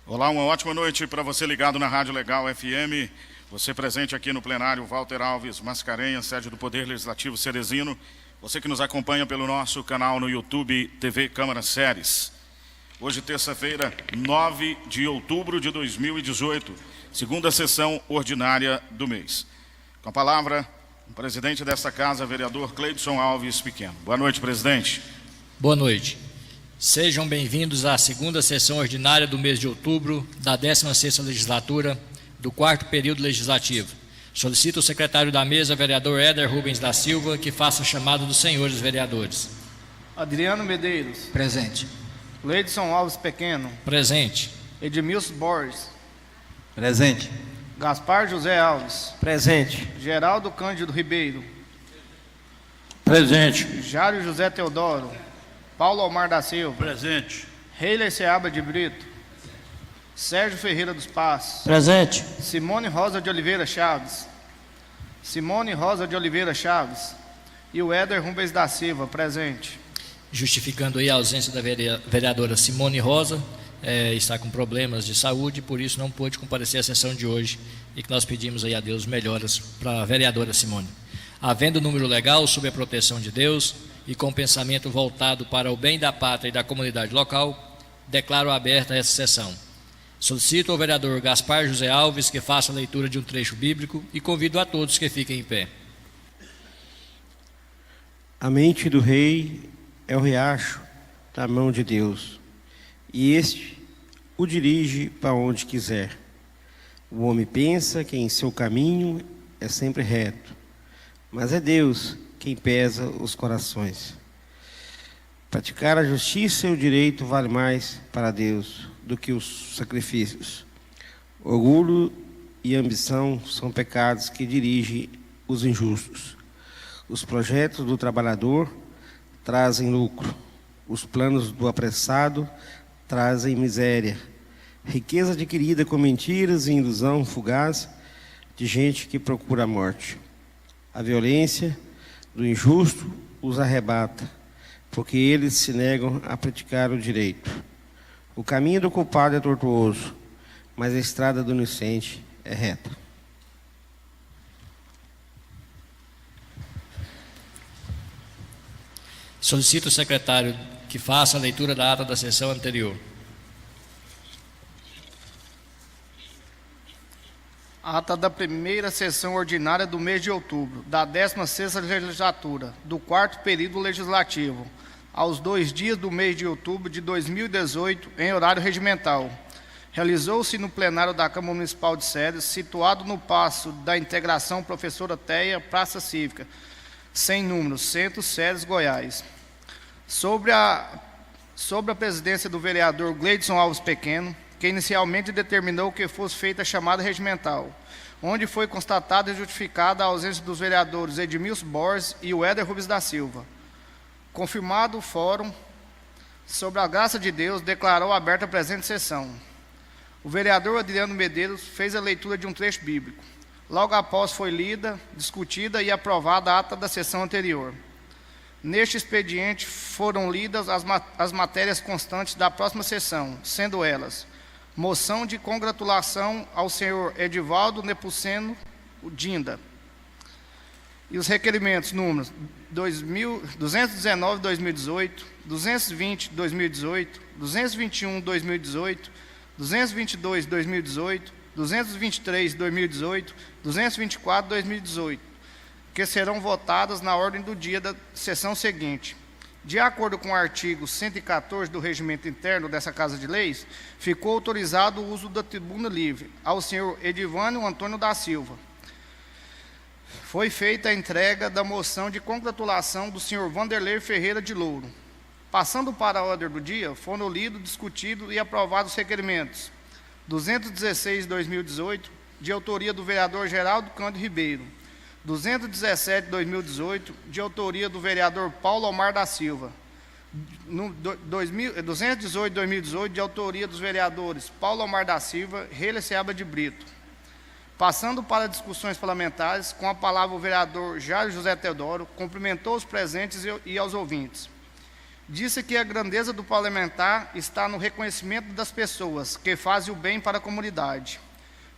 Olá, uma ótima noite para você ligado na Rádio Legal FM, você presente aqui no plenário Walter Alves Mascarenhas, sede do Poder Legislativo Ceresino, você que nos acompanha pelo nosso canal no YouTube TV Câmara Séries. Hoje, terça-feira, 9 de outubro de 2018, segunda sessão ordinária do mês. Com a palavra, o presidente desta casa, vereador Cleidson Alves Pequeno. Boa noite, presidente. Boa noite. Sejam bem-vindos à segunda sessão ordinária do mês de outubro da 16ª legislatura do 4º período legislativo. Solicito o secretário da mesa, vereador Éder Rubens da Silva, que faça a chamada dos senhores vereadores. Adriano Medeiros. Presente. Cleidson Alves Pequeno. Presente. Edmilson Borges. Presente. Gaspar José Alves. Presente. Geraldo Cândido Ribeiro. Presente. Jário José Teodoro. Paulo Omar da Silva. Presente. Heiler Seaba de Brito. Sérgio Ferreira dos Passos. Presente. Simone Rosa de Oliveira Chaves. Simone Rosa de Oliveira Chaves. E o Éder Rubens da Silva, presente. Justificando aí a ausência da vereadora Simone Rosa, está com problemas de saúde, por isso não pôde comparecer à sessão de hoje e que nós pedimos aí a Deus melhoras para a vereadora Simone. Havendo número legal, sob a proteção de Deus e com pensamento voltado para o bem da pátria e da comunidade local, declaro aberta essa sessão. Solicito ao vereador Gaspar José Alves que faça a leitura de um trecho bíblico e convido a todos que fiquem em pé. A mente do rei é o riacho da mão de Deus, e este o dirige para onde quiser. O homem pensa que em seu caminho é sempre reto, mas é Deus quem pesa os corações. Praticar a justiça e o direito vale mais para Deus do que os sacrifícios. Orgulho e ambição são pecados que dirigem os injustos. Os projetos do trabalhador trazem lucro. Os planos do apressado trazem miséria. Riqueza adquirida com mentiras e ilusão fugaz de gente que procura a morte. A violência do injusto os arrebata, porque eles se negam a praticar o direito. O caminho do culpado é tortuoso, mas a estrada do inocente é reta. Solicito o secretário que faça a leitura da ata da sessão anterior. Ata da primeira sessão ordinária do mês de outubro, da 16ª legislatura, do 4º período legislativo, aos 2 dias do mês de outubro de 2018, em horário regimental. Realizou-se no plenário da Câmara Municipal de Séries, situado no Paço da Integração Professora Teia, Praça Cívica, sem número, Centro Séries, Goiás. Sobre a presidência do vereador Cleidson Alves Pequeno, que inicialmente determinou que fosse feita a chamada regimental, onde foi constatada e justificada a ausência dos vereadores Edmilson Borges e o Éder Rubens da Silva. Confirmado o fórum, sobre a graça de Deus, declarou aberta a presente sessão. O vereador Adriano Medeiros fez a leitura de um trecho bíblico. Logo após foi lida, discutida e aprovada a ata da sessão anterior. Neste expediente foram lidas as matérias constantes da próxima sessão, sendo elas: moção de congratulação ao senhor Edivaldo Nepomuceno Dinda. E os requerimentos números 219/2018, 220/2018, 221/2018, 222/2018, 223/2018, 224/2018, que serão votadas na ordem do dia da sessão seguinte. De acordo com o artigo 114 do Regimento Interno dessa Casa de Leis, ficou autorizado o uso da tribuna livre ao senhor Edivânio Antônio da Silva. Foi feita a entrega da moção de congratulação do senhor Vanderlei Ferreira de Louro. Passando para a ordem do dia, foram lidos, discutidos e aprovados os requerimentos 216/2018, de autoria do vereador Geraldo Cândido Ribeiro, 217/2018, de autoria do vereador Paulo Omar da Silva, 218/2018, de autoria dos vereadores Paulo Omar da Silva e Heiler Seaba de Brito. Passando para discussões parlamentares, com a palavra o vereador Jário José Teodoro cumprimentou os presentes e aos ouvintes. Disse que a grandeza do parlamentar está no reconhecimento das pessoas que fazem o bem para a comunidade.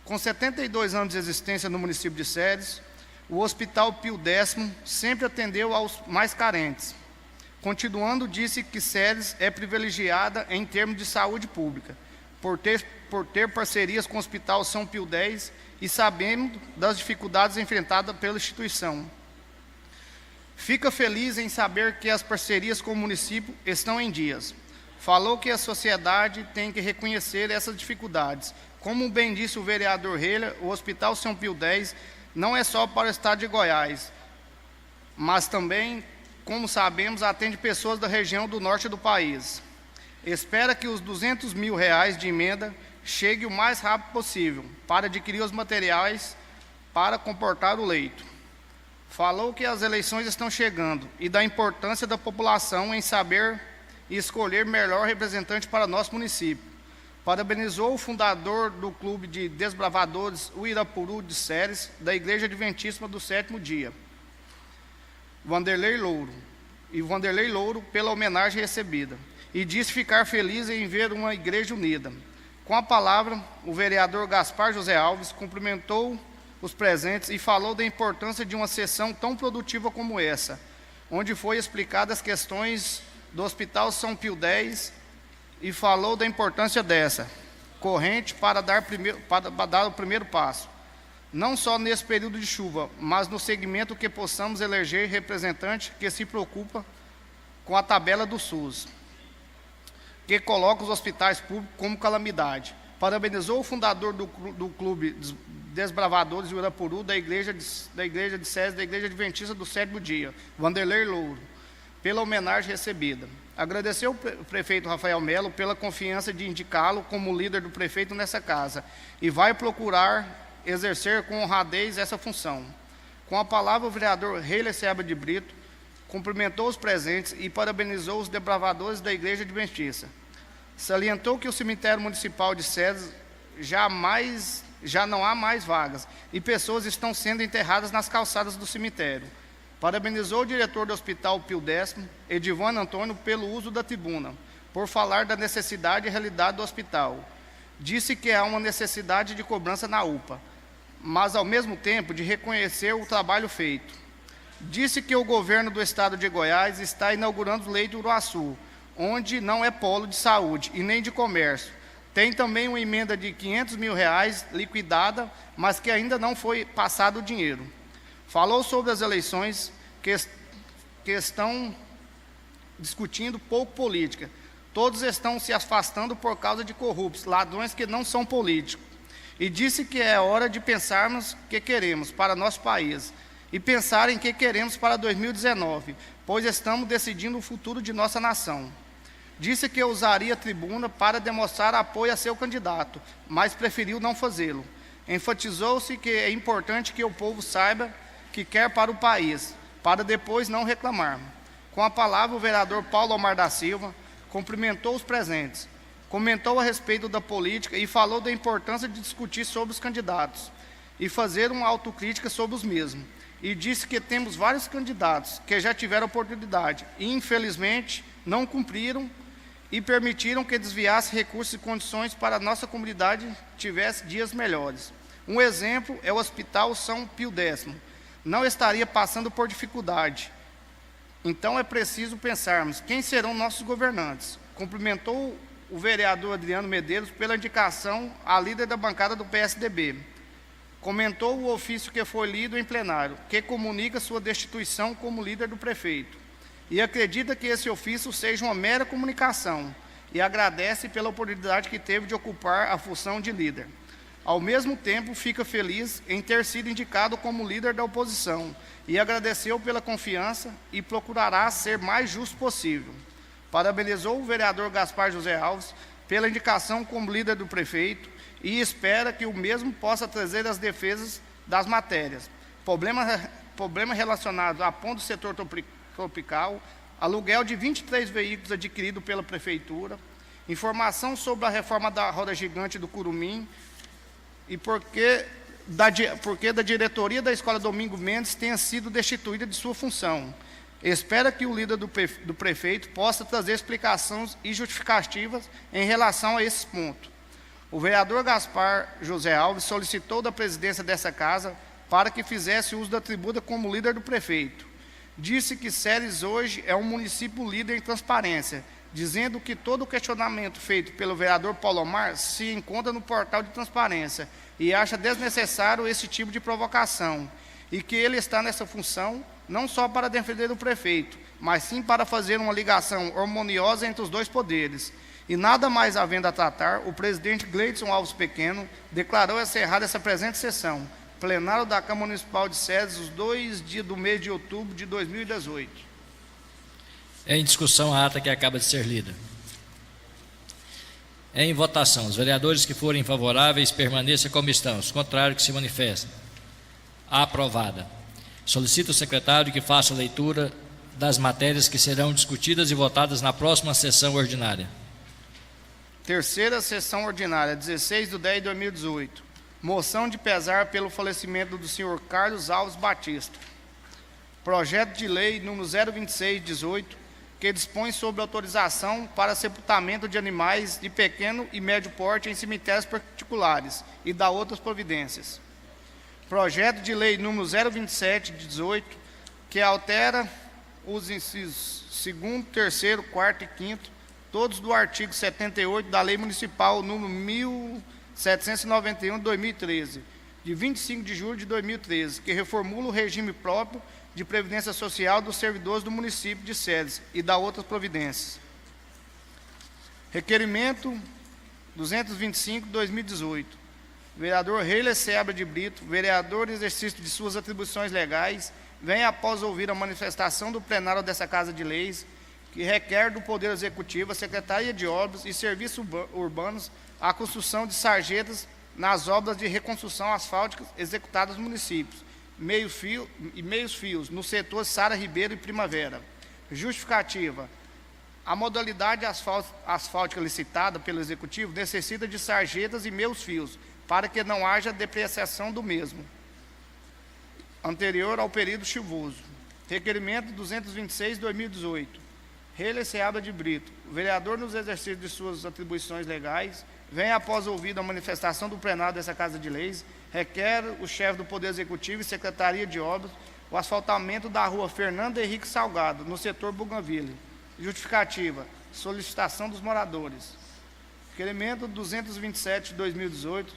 Com 72 anos de existência no município de Ceres, o Hospital Pio X sempre atendeu aos mais carentes. Continuando, disse que Ceres é privilegiada em termos de saúde pública, por ter parcerias com o Hospital São Pio X e sabendo das dificuldades enfrentadas pela instituição. Fica feliz em saber que as parcerias com o município estão em dias. Falou que a sociedade tem que reconhecer essas dificuldades. Como bem disse o vereador Reila, o Hospital São Pio X não é só para o estado de Goiás, mas também, como sabemos, atende pessoas da região do norte do país. Espera que os R$200 mil de emenda chegue o mais rápido possível para adquirir os materiais para comportar o leito. Falou que as eleições estão chegando e da importância da população em saber e escolher melhor representante para nosso município. Parabenizou o fundador do Clube de Desbravadores, o Irapuru de Ceres, da Igreja Adventíssima do Sétimo Dia, Vanderlei Louro, pela homenagem recebida, e disse ficar feliz em ver uma igreja unida. Com a palavra, o vereador Gaspar José Alves cumprimentou os presentes e falou da importância de uma sessão tão produtiva como essa, onde foi explicadas as questões do Hospital São Pio X e falou da importância dessa corrente para dar o primeiro passo, não só nesse período de chuva, mas no segmento que possamos eleger representante que se preocupa com a tabela do SUS, que coloca os hospitais públicos como calamidade. Parabenizou o fundador do Clube Desbravadores do Irapuru, da Igreja de Ceres, da Igreja Adventista do Sétimo Dia, Vanderlei Louro, pela homenagem recebida. Agradeceu o prefeito Rafael Melo pela confiança de indicá-lo como líder do prefeito nessa casa e vai procurar exercer com honradez essa função. Com a palavra, o vereador Reila Seabra de Brito cumprimentou os presentes e parabenizou os desbravadores da Igreja Adventista. Salientou que o cemitério municipal de Ceres já não há mais vagas e pessoas estão sendo enterradas nas calçadas do cemitério. Parabenizou o diretor do Hospital Pio X, Edivano Antônio, pelo uso da tribuna, por falar da necessidade e realidade do hospital. Disse que há uma necessidade de cobrança na UPA, mas ao mesmo tempo de reconhecer o trabalho feito. Disse que o governo do estado de Goiás está inaugurando o leito Uruaçu, onde não é polo de saúde e nem de comércio. Tem também uma emenda de R$500 mil liquidada, mas que ainda não foi passado o dinheiro. Falou sobre as eleições que estão discutindo pouco política. Todos estão se afastando por causa de corruptos, ladrões que não são políticos. E disse que é hora de pensarmos o que queremos para nosso país e pensar em que queremos para 2019, pois estamos decidindo o futuro de nossa nação. Disse que usaria a tribuna para demonstrar apoio a seu candidato, mas preferiu não fazê-lo. Enfatizou-se que é importante que o povo saiba que quer para o país, para depois não reclamar. Com a palavra, o vereador Paulo Omar da Silva cumprimentou os presentes, comentou a respeito da política e falou da importância de discutir sobre os candidatos e fazer uma autocrítica sobre os mesmos. E disse que temos vários candidatos que já tiveram oportunidade e, infelizmente, não cumpriram e permitiram que desviasse recursos e condições para a nossa comunidade tivesse dias melhores. Um exemplo é o Hospital São Pio X. Não estaria passando por dificuldade. Então é preciso pensarmos quem serão nossos governantes. Cumprimentou o vereador Adriano Medeiros pela indicação à líder da bancada do PSDB. Comentou o ofício que foi lido em plenário, que comunica sua destituição como líder do prefeito. E acredita que esse ofício seja uma mera comunicação e agradece pela oportunidade que teve de ocupar a função de líder. Ao mesmo tempo, fica feliz em ter sido indicado como líder da oposição e agradeceu pela confiança e procurará ser mais justo possível. Parabenizou o vereador Gaspar José Alves pela indicação como líder do prefeito e espera que o mesmo possa trazer as defesas das matérias. Problema relacionado à ponte do setor tropical, aluguel de 23 veículos adquirido pela prefeitura, informação sobre a reforma da roda gigante do Curumim e porque da diretoria da Escola Domingo Mendes tenha sido destituída de sua função. espera que o líder do prefeito possa trazer explicações e justificativas em relação a esse ponto. O vereador Gaspar José Alves solicitou da presidência dessa casa para que fizesse uso da tribuna como líder do prefeito. Disse que Ceres hoje é um município líder em transparência, dizendo que todo o questionamento feito pelo vereador Paulo Omar se encontra no portal de transparência e acha desnecessário esse tipo de provocação, e que ele está nessa função não só para defender o prefeito, mas sim para fazer uma ligação harmoniosa entre os dois poderes. E nada mais havendo a tratar, o presidente Gleidson Alves Pequeno declarou encerrada essa presente sessão, plenário da Câmara Municipal de Ceres, os 2 dias do mês de outubro de 2018. Em discussão a ata que acaba de ser lida. Em votação, os vereadores que forem favoráveis permaneçam como estão, os contrários que se manifestem. Aprovada. Solicito ao secretário que faça a leitura das matérias que serão discutidas e votadas na próxima sessão ordinária. Terceira sessão ordinária, 16/10/2018. Moção de pesar pelo falecimento do senhor Carlos Alves Batista. Projeto de lei número 026/18, que dispõe sobre autorização para sepultamento de animais de pequeno e médio porte em cemitérios particulares e da outras providências. Projeto de lei número 027/18, que altera os incisos 2º, 3º, 4º e 5º, todos do artigo 78 da Lei Municipal número 1791 de 2013, de 25 de julho de 2013, que reformula o regime próprio de previdência social dos servidores do município de Ceres e da outras providências. Requerimento 225/2018. Vereador Heiler Seabra de Brito, vereador em exercício de suas atribuições legais, vem após ouvir a manifestação do plenário dessa Casa de Leis, que requer do Poder Executivo, a Secretaria de Obras e Serviços Urbanos, a construção de sarjetas nas obras de reconstrução asfáltica executadas nos municípios, meios fios, no setor Sara Ribeiro e Primavera. Justificativa. A modalidade asfáltica licitada pelo Executivo necessita de sarjetas e meios fios, para que não haja depreciação do mesmo, anterior ao período chuvoso. Requerimento 226/2018. Heiler Seabra de Brito, vereador nos exercícios de suas atribuições legais, vem após ouvida a manifestação do plenário dessa Casa de Leis, requer o chefe do Poder Executivo e Secretaria de Obras o asfaltamento da rua Fernando Henrique Salgado, no setor Bougainville. Justificativa, solicitação dos moradores. Requerimento 227/2018,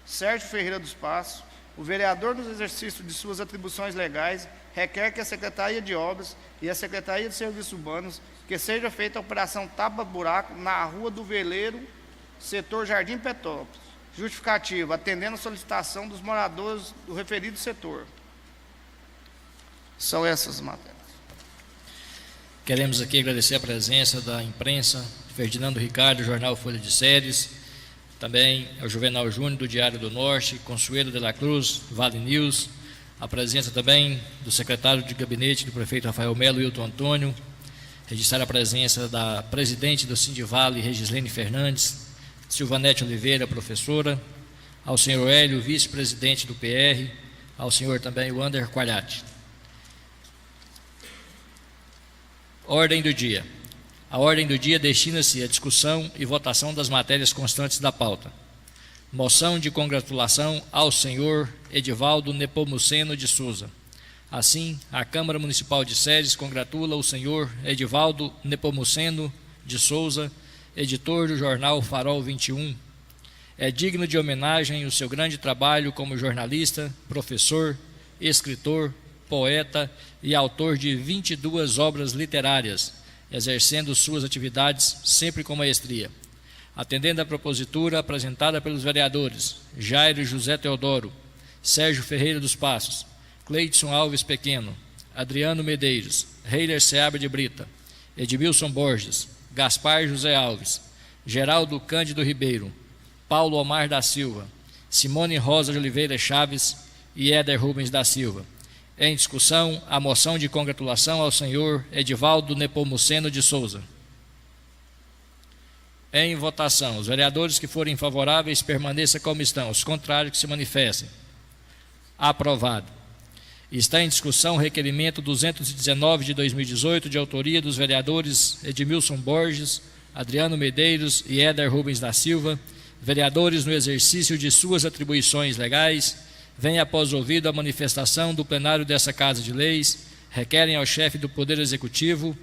Sérgio Ferreira dos Passos, o vereador nos exercícios de suas atribuições legais, requer que a Secretaria de Obras e a Secretaria de Serviços Urbanos, que seja feita a operação tapa-buraco na Rua do Veleiro, setor Jardim Petrópolis. Justificativa, atendendo a solicitação dos moradores do referido setor. São essas matérias. Queremos aqui agradecer a presença da imprensa, Ferdinando Ricardo, Jornal Folha de Ceres, também ao Juvenal Júnior, do Diário do Norte, Consuelo de la Cruz, Vale News, a presença também do secretário de gabinete do prefeito Rafael Melo, Wilton Antônio, registrar a presença da presidente do Sindivale, Regislene Fernandes, Silvanete Oliveira, professora, ao senhor Hélio, vice-presidente do PR, ao senhor também Wander Qualhati. Ordem do dia. A ordem do dia destina-se à discussão e votação das matérias constantes da pauta. Moção de congratulação ao senhor Edivaldo Nepomuceno de Souza. Assim, a Câmara Municipal de Ceres congratula o senhor Edivaldo Nepomuceno de Souza, editor do jornal Farol 21. É digno de homenagem o seu grande trabalho como jornalista, professor, escritor, poeta e autor de 22 obras literárias, exercendo suas atividades sempre com maestria. Atendendo à propositura apresentada pelos vereadores Jairo José Teodoro, Sérgio Ferreira dos Passos, Cleidson Alves Pequeno, Adriano Medeiros, Heiler Seabra de Brita, Edmilson Borges, Gaspar José Alves, Geraldo Cândido Ribeiro, Paulo Omar da Silva, Simone Rosa de Oliveira Chaves e Éder Rubens da Silva. Em discussão, a moção de congratulação ao senhor Edivaldo Nepomuceno de Souza. Em votação, os vereadores que forem favoráveis permaneçam como estão, os contrários que se manifestem. Aprovado. Está em discussão o requerimento 219 de 2018, de autoria dos vereadores Edmilson Borges, Adriano Medeiros e Éder Rubens da Silva, vereadores no exercício de suas atribuições legais, vem após ouvido a manifestação do plenário dessa Casa de Leis, requerem ao chefe do Poder Executivo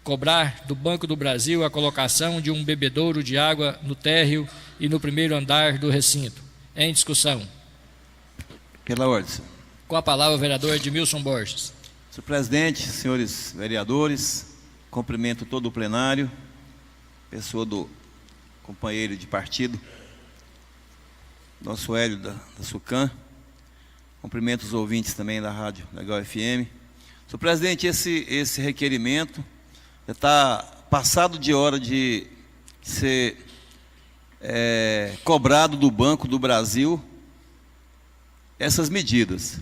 cobrar do Banco do Brasil a colocação de um bebedouro de água no térreo e no primeiro andar do recinto. Em discussão. Pela ordem. Com a palavra o vereador Edmilson Borges. Senhor presidente, senhores vereadores, cumprimento todo o plenário, pessoa do companheiro de partido, nosso Hélio da SUCAM, cumprimento os ouvintes também da Rádio Legal FM. Senhor presidente, esse requerimento já está passado de hora de ser cobrado do Banco do Brasil essas medidas.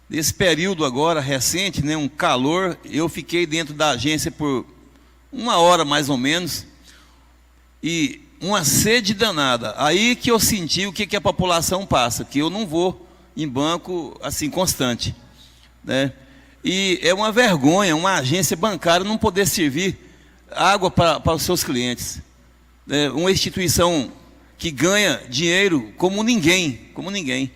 Nesse período agora recente, né, um calor, eu fiquei dentro da agência por 1 hora mais ou menos, e uma sede danada. Aí que eu senti o que a população passa, que eu não vou em banco assim constante, né? E é uma vergonha uma agência bancária não poder servir água para os seus clientes, né? Uma instituição que ganha dinheiro como ninguém,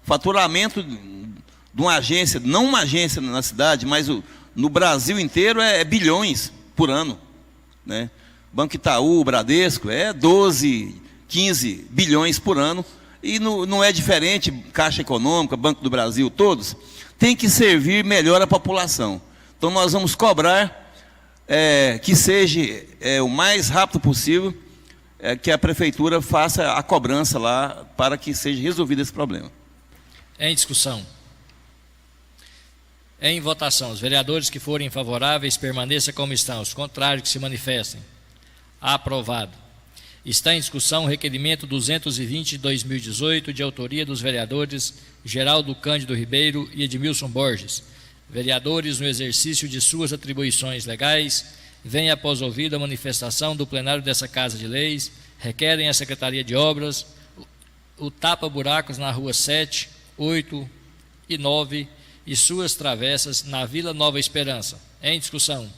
faturamento de uma agência, não uma agência na cidade, mas no Brasil inteiro é bilhões por ano, né? Banco Itaú, Bradesco, 12, 15 bilhões por ano, e não é diferente, Caixa Econômica, Banco do Brasil, todos, tem que servir melhor a população. Então nós vamos cobrar que seja o mais rápido possível, que a Prefeitura faça a cobrança lá, para que seja resolvido esse problema. Em discussão. Em votação, os vereadores que forem favoráveis permaneçam como estão, os contrários que se manifestem. Aprovado. Está em discussão o requerimento 220 de 2018, de autoria dos vereadores Geraldo Cândido Ribeiro e Edmilson Borges. Vereadores no exercício de suas atribuições legais, vem após ouvido a manifestação do plenário dessa Casa de Leis, requerem à Secretaria de Obras o tapa-buracos na rua 7, 8 e 9 e suas travessas na Vila Nova Esperança. Em discussão.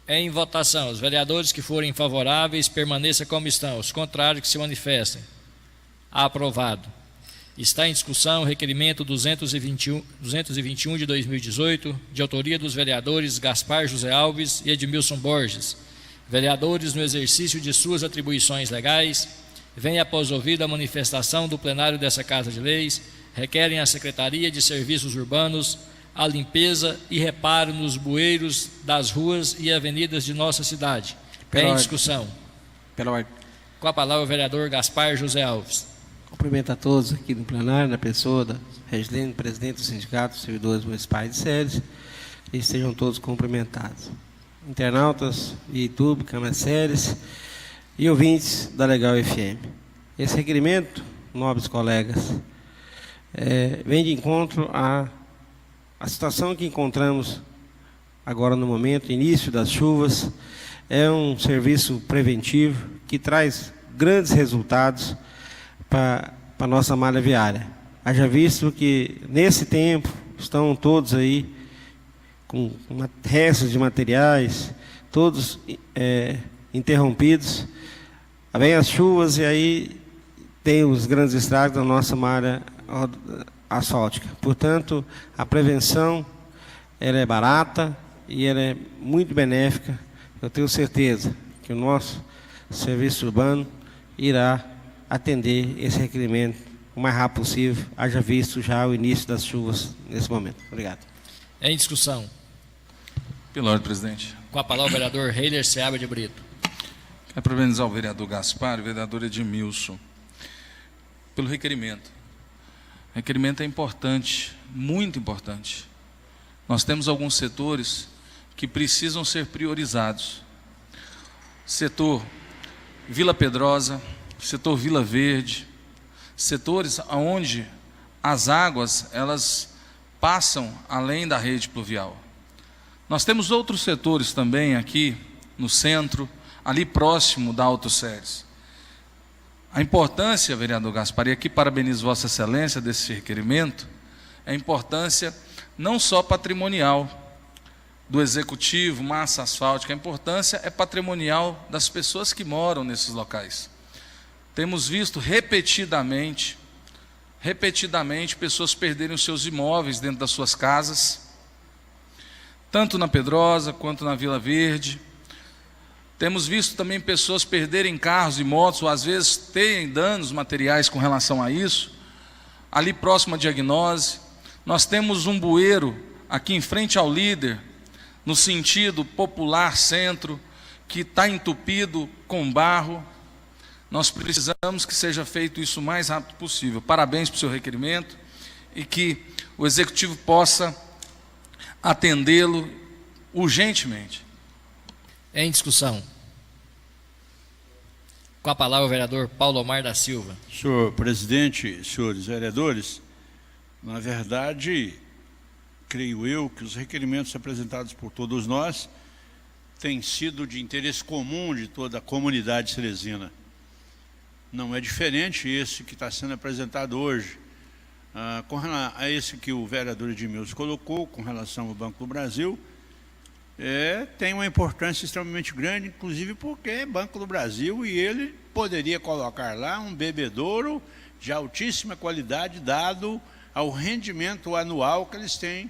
Em votação, os vereadores que forem favoráveis permaneçam como estão, os contrários que se manifestem. Aprovado. Está em discussão o requerimento 221 de 2018, de autoria dos vereadores Gaspar José Alves e Edmilson Borges. Vereadores no exercício de suas atribuições legais, vem após ouvida a manifestação do plenário dessa Casa de Leis, requerem à Secretaria de Serviços Urbanos a limpeza e reparo nos bueiros das ruas e avenidas de nossa cidade. Em discussão. Pela ordem. Com a palavra o vereador Gaspar José Alves. Cumprimento a todos aqui no plenário, na pessoa da Regiane, presidente do Sindicato dos Servidores Municipais de Ceres, e sejam todos cumprimentados. Internautas de YouTube, Câmara Ceres e ouvintes da Legal FM. Esse requerimento, nobres colegas, vem de encontro à situação que encontramos agora no momento, início das chuvas. É um serviço preventivo que traz grandes resultados para a nossa malha viária. Haja visto que nesse tempo estão todos aí com restos de materiais, todos interrompidos. Vem as chuvas e aí tem os grandes estragos da nossa malha asfáltica. Portanto, a prevenção ela é barata e ela é muito benéfica. Eu tenho certeza que o nosso serviço urbano irá atender esse requerimento o mais rápido possível, haja visto já o início das chuvas nesse momento. Obrigado. Em discussão. Pela ordem, presidente. Com a palavra o vereador Heiler Seabra de Brito. Quero parabenizar o vereador Gaspar e o vereador Edmilson pelo requerimento. O requerimento é importante, muito importante. Nós temos alguns setores que precisam ser priorizados. Setor Vila Pedrosa, setor Vila Verde, setores onde as águas elas passam além da rede pluvial. Nós temos outros setores também aqui no centro, ali próximo da Alto Ceres. A importância, vereador Gaspar, e aqui parabenizo Vossa Excelência desse requerimento, é a importância não só patrimonial do executivo, massa asfáltica, a importância é patrimonial das pessoas que moram nesses locais. Temos visto repetidamente pessoas perderem os seus imóveis dentro das suas casas, tanto na Pedrosa quanto na Vila Verde. Temos visto também pessoas perderem carros e motos, ou às vezes terem danos materiais com relação a isso, ali próximo à Diagnose. Nós temos um bueiro aqui em frente ao Líder, no sentido popular centro, que está entupido com barro. Nós precisamos que seja feito isso o mais rápido possível. Parabéns pelo seu requerimento e que o Executivo possa atendê-lo urgentemente. Em discussão. Com a palavra o vereador Paulo Omar da Silva. Senhor presidente, senhores vereadores, na verdade, creio eu que os requerimentos apresentados por todos nós têm sido de interesse comum de toda a comunidade cerezina. Não é diferente esse que está sendo apresentado hoje. Com relação a esse que o vereador Edmilson colocou, com relação ao Banco do Brasil, tem uma importância extremamente grande, inclusive porque é Banco do Brasil e ele poderia colocar lá um bebedouro de altíssima qualidade, dado ao rendimento anual que eles têm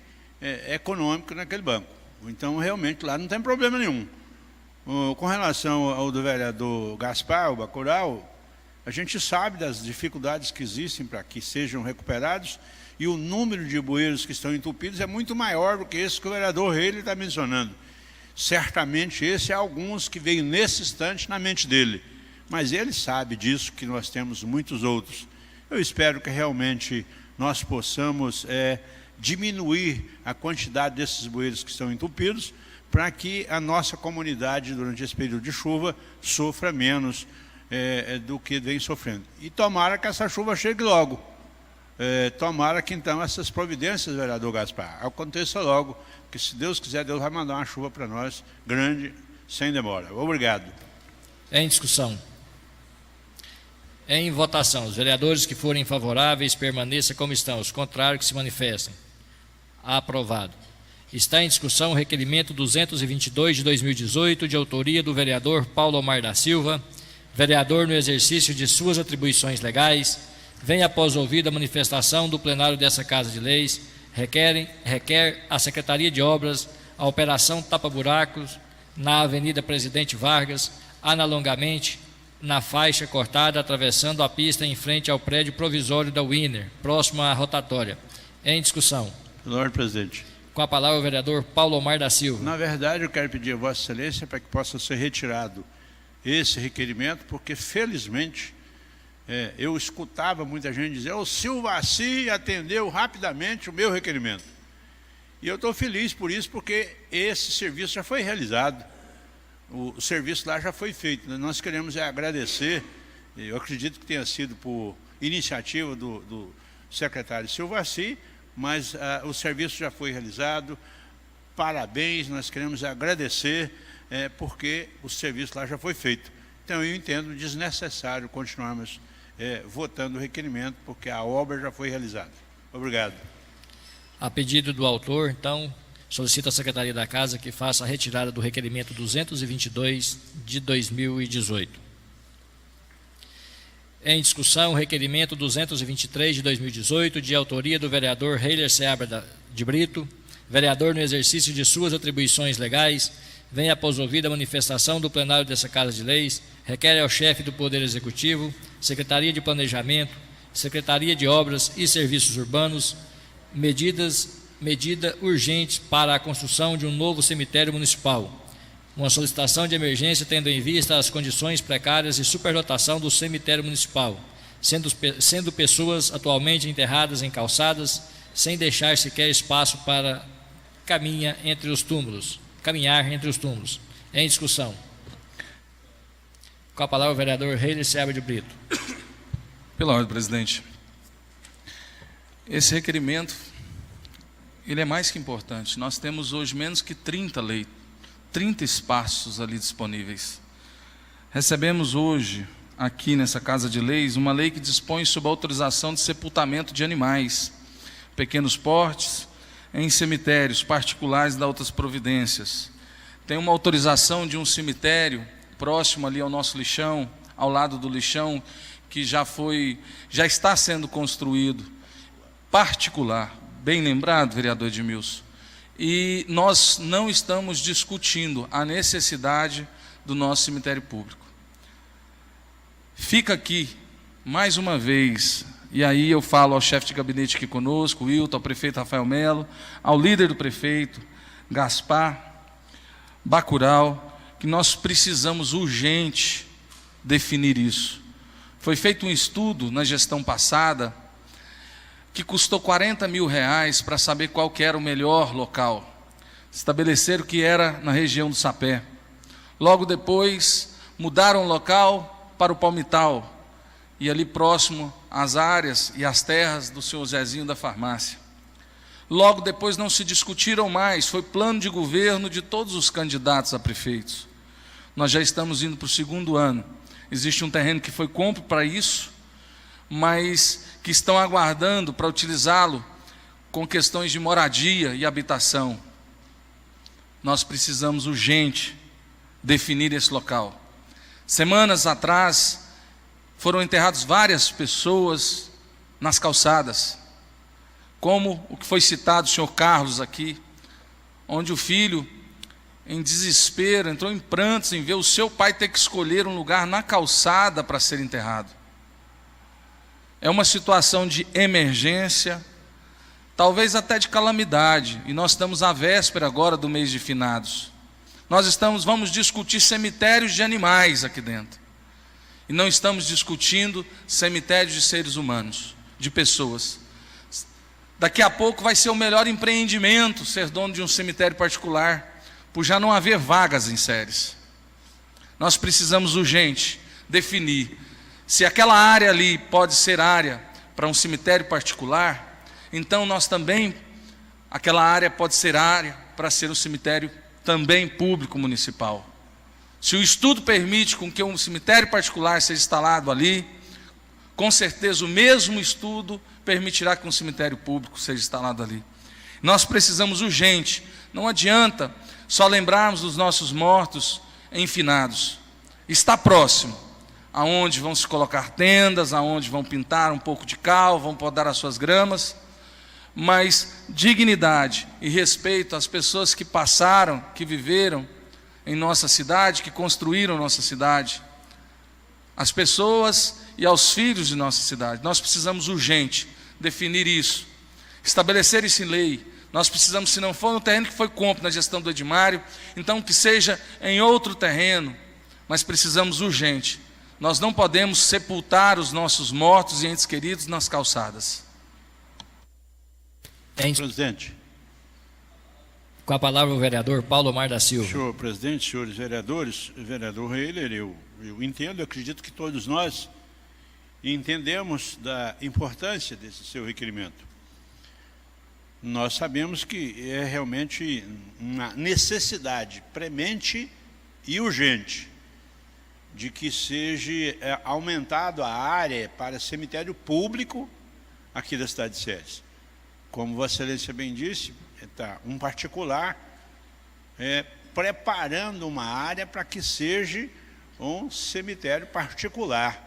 econômico naquele banco. Então, realmente, lá não tem problema nenhum. Com relação ao do vereador Gaspar, o Bacurau, a gente sabe das dificuldades que existem para que sejam recuperados e o número de bueiros que estão entupidos é muito maior do que esse que o vereador Reile está mencionando. Certamente esse é alguns que veio nesse instante na mente dele, mas ele sabe disso, que nós temos muitos outros. Eu espero que realmente nós possamos diminuir a quantidade desses bueiros que estão entupidos para que a nossa comunidade, durante esse período de chuva, sofra menos do que vem sofrendo. E tomara que essa chuva chegue logo. Tomara que então essas providências, vereador Gaspar, aconteça logo, que se Deus quiser, Deus vai mandar uma chuva para nós, grande, sem demora. Obrigado. Em discussão. Em votação. Os vereadores que forem favoráveis permaneçam como estão. Os contrários que se manifestem. Aprovado. Está em discussão o requerimento 222 de 2018, de autoria do vereador Paulo Omar da Silva, vereador no exercício de suas atribuições legais, vem após ouvida a manifestação do plenário dessa Casa de Leis, requer a Secretaria de Obras a operação tapa-buracos na Avenida Presidente Vargas, analogamente na faixa cortada atravessando a pista em frente ao prédio provisório da Winner, próximo à rotatória. Em discussão. Pela ordem, presidente. Com a palavra o vereador Paulo Omar da Silva. Na verdade, eu quero pedir a Vossa Excelência para que possa ser retirado esse requerimento, porque, felizmente, eu escutava muita gente dizer: o Silvaci atendeu rapidamente o meu requerimento. E eu estou feliz por isso, porque esse serviço já foi realizado. O serviço lá já foi feito. Nós queremos agradecer, eu acredito que tenha sido por iniciativa do secretário Silvaci, mas o serviço já foi realizado. Parabéns, nós queremos agradecer, porque o serviço lá já foi feito. Então, eu entendo desnecessário continuarmos votando o requerimento, porque a obra já foi realizada. Obrigado. A pedido do autor, então, solicito à Secretaria da Casa que faça a retirada do requerimento 222 de 2018. Em discussão, o requerimento 223 de 2018, de autoria do vereador Heiler Seabra de Brito, vereador no exercício de suas atribuições legais, vem após ouvida a manifestação do plenário dessa Casa de Leis, requer ao chefe do Poder Executivo, Secretaria de Planejamento, Secretaria de Obras e Serviços Urbanos, medida urgente para a construção de um novo cemitério municipal. Uma solicitação de emergência tendo em vista as condições precárias e superlotação do cemitério municipal, sendo pessoas atualmente enterradas em calçadas, sem deixar sequer espaço para caminhar entre os túmulos. Em discussão. Com a palavra o vereador Heiler Seabra de Brito. Pela ordem, presidente. Esse requerimento, ele é mais que importante. Nós temos hoje menos que 30 espaços ali disponíveis. Recebemos hoje, aqui nessa Casa de Leis, uma lei que dispõe sobre a autorização de sepultamento de animais. pequenos portes, em cemitérios particulares da outras providências. Tem uma autorização de um cemitério próximo ali ao nosso lixão, ao lado do lixão, que já está sendo construído, particular, bem lembrado, vereador Edmilson. E nós não estamos discutindo a necessidade do nosso cemitério público. Fica aqui, mais uma vez, e aí eu falo ao chefe de gabinete aqui conosco, o Wilton, ao prefeito Rafael Melo, ao líder do prefeito, Gaspar Bacurau, que nós precisamos urgente definir isso. Foi feito um estudo na gestão passada, que custou R$40 mil para saber qual que era o melhor local. Estabeleceram que era na região do Sapé. Logo depois, mudaram o local para o Palmital, e ali próximo às áreas e às terras do senhor Zezinho da farmácia. Logo depois não se discutiram mais, foi plano de governo de todos os candidatos a prefeitos. Nós já estamos indo para o 2º ano. Existe um terreno que foi compro para isso, mas que estão aguardando para utilizá-lo com questões de moradia e habitação. Nós precisamos urgente definir esse local. Semanas atrás, foram enterradas várias pessoas nas calçadas, como o que foi citado o senhor Carlos aqui, onde o filho, em desespero, entrou em prantos em ver o seu pai ter que escolher um lugar na calçada para ser enterrado. É uma situação de emergência, talvez até de calamidade, e nós estamos à véspera agora do mês de finados. Vamos discutir cemitérios de animais aqui dentro, e não estamos discutindo cemitérios de seres humanos, de pessoas. Daqui a pouco vai ser o melhor empreendimento ser dono de um cemitério particular, por já não haver vagas em séries. Nós precisamos urgente definir se aquela área ali pode ser área para um cemitério particular, então nós também, aquela área pode ser área para ser um cemitério também público municipal. Se o estudo permite com que um cemitério particular seja instalado ali, com certeza o mesmo estudo permitirá que um cemitério público seja instalado ali. Nós precisamos urgente, não adianta só lembrarmos dos nossos mortos em finados. Está próximo, aonde vão se colocar tendas, aonde vão pintar um pouco de cal, vão podar as suas gramas, mas dignidade e respeito às pessoas que passaram, que viveram em nossa cidade, que construíram nossa cidade, às pessoas e aos filhos de nossa cidade. Nós precisamos urgente definir isso, estabelecer isso em lei. Nós precisamos, se não for no terreno que foi compro na gestão do Edmário, então que seja em outro terreno, mas precisamos urgente. Nós não podemos sepultar os nossos mortos e entes queridos nas calçadas. Presidente. Com a palavra o vereador Paulo Omar da Silva. Senhor presidente, senhores vereadores, vereador Reiler, eu entendo, acredito que todos nós entendemos da importância desse seu requerimento. Nós sabemos que é realmente uma necessidade premente e urgente de que seja aumentado a área para cemitério público aqui da cidade de Séries. Como Vossa Excelência bem disse, está um particular preparando uma área para que seja um cemitério particular.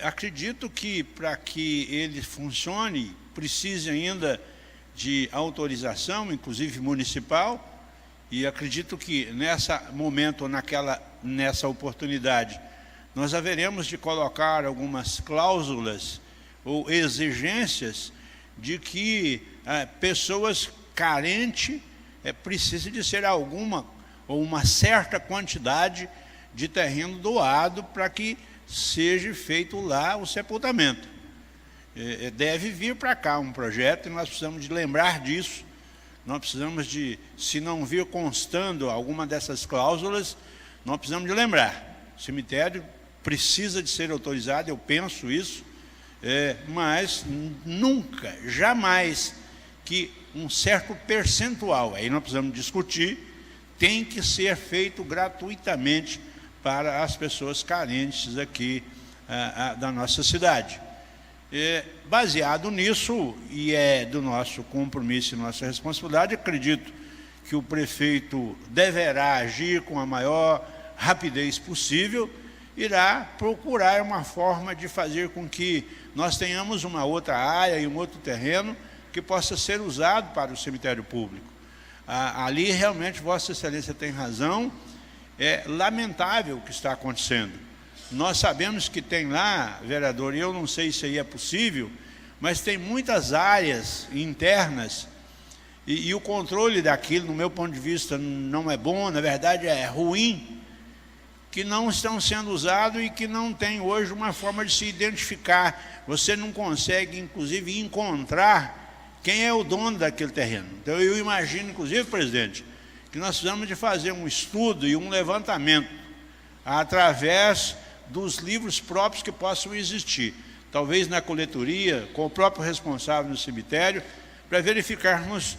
Acredito que para que ele funcione, precisa ainda de autorização, inclusive municipal, e acredito que nessa oportunidade, nós haveremos de colocar algumas cláusulas ou exigências de que pessoas carentes precisem de ser alguma ou uma certa quantidade de terreno doado para que seja feito lá o sepultamento. Deve vir para cá um projeto e nós precisamos de lembrar disso. Nós precisamos de, se não vir constando alguma dessas cláusulas, nós precisamos de lembrar. O cemitério precisa de ser autorizado, eu penso isso, mas nunca, jamais, que um certo percentual, aí nós precisamos discutir, tem que ser feito gratuitamente para as pessoas carentes aqui da nossa cidade. Baseado nisso, e é do nosso compromisso e nossa responsabilidade, acredito que o prefeito deverá agir com a maior rapidez possível, irá procurar uma forma de fazer com que nós tenhamos uma outra área e um outro terreno que possa ser usado para o cemitério público. Ali realmente Vossa Excelência tem razão, é lamentável o que está acontecendo. Nós sabemos que tem lá, vereador, e eu não sei se aí é possível, mas tem muitas áreas internas e o controle daquilo, no meu ponto de vista, não é bom, na verdade é ruim, que não estão sendo usados e que não tem hoje uma forma de se identificar. Você não consegue, inclusive, encontrar quem é o dono daquele terreno. Então, eu imagino, inclusive, presidente, que nós precisamos de fazer um estudo e um levantamento através dos livros próprios que possam existir. Talvez na coletoria, com o próprio responsável no cemitério, para verificarmos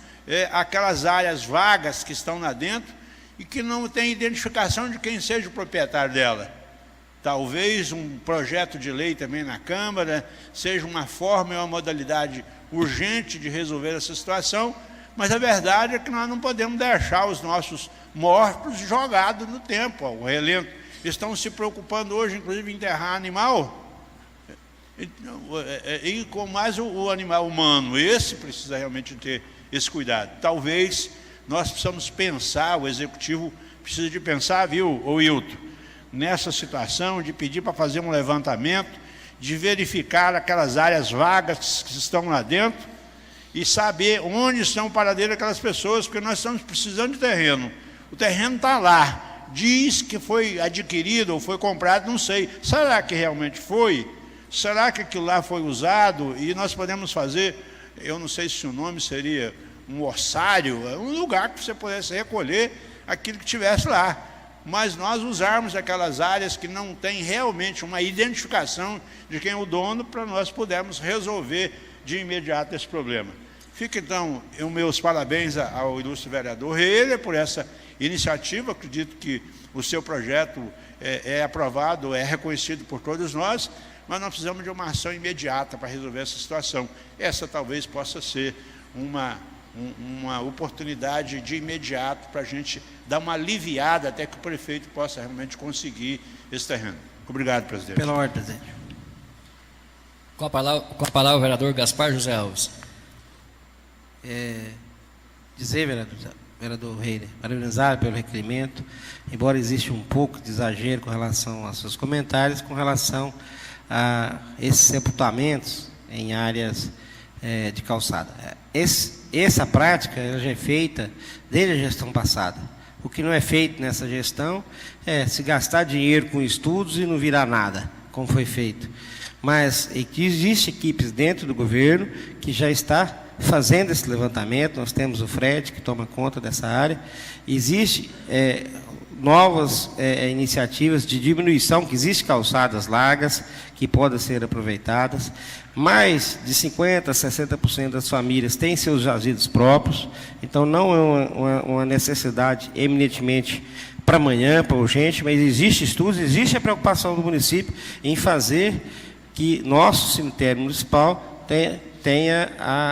aquelas áreas vagas que estão lá dentro e que não tem identificação de quem seja o proprietário dela. Talvez um projeto de lei também na Câmara seja uma forma e uma modalidade urgente de resolver essa situação, mas a verdade é que nós não podemos deixar os nossos mortos jogados no tempo, ao relento. Estão se preocupando hoje, inclusive, em enterrar animal, e com mais o animal humano. Esse precisa realmente ter esse cuidado. Talvez nós precisamos pensar, o Executivo precisa de pensar, viu, Wilton, nessa situação de pedir para fazer um levantamento, de verificar aquelas áreas vagas que estão lá dentro e saber onde estão o paradeiro daquelas pessoas, porque nós estamos precisando de terreno. O terreno está lá, diz que foi adquirido ou foi comprado, não sei. Será que realmente foi? Será que aquilo lá foi usado? E nós podemos fazer, eu não sei se o nome seria um ossário, um lugar que você pudesse recolher aquilo que tivesse lá. Mas nós usarmos aquelas áreas que não tem realmente uma identificação de quem é o dono, para nós pudermos resolver de imediato esse problema. Fica então os meus parabéns ao ilustre vereador Reiler por essa iniciativa. Acredito que o seu projeto é aprovado, é reconhecido por todos nós, mas nós precisamos de uma ação imediata para resolver essa situação. Essa talvez possa ser uma oportunidade de imediato para a gente dar uma aliviada até que o prefeito possa realmente conseguir esse terreno. Obrigado, presidente. Pela ordem, presidente. Com a palavra o vereador Gaspar José Alves. Dizer, vereador Reiler, parabenizar pelo requerimento, embora exista um pouco de exagero com relação aos seus comentários, com relação a esses sepultamentos em áreas de calçada. Essa prática ela já é feita desde a gestão passada. O que não é feito nessa gestão é se gastar dinheiro com estudos e não virar nada, como foi feito. Mas existem equipes dentro do governo que já está fazendo esse levantamento. Nós temos o Fred, que toma conta dessa área. Existem novas iniciativas de diminuição, que existem calçadas largas, que podem ser aproveitadas. Mais de 50% a 60% das famílias têm seus jazidos próprios, então não é uma necessidade eminentemente para amanhã, para urgente, mas existe estudos, existe a preocupação do município em fazer que nosso cemitério municipal tenha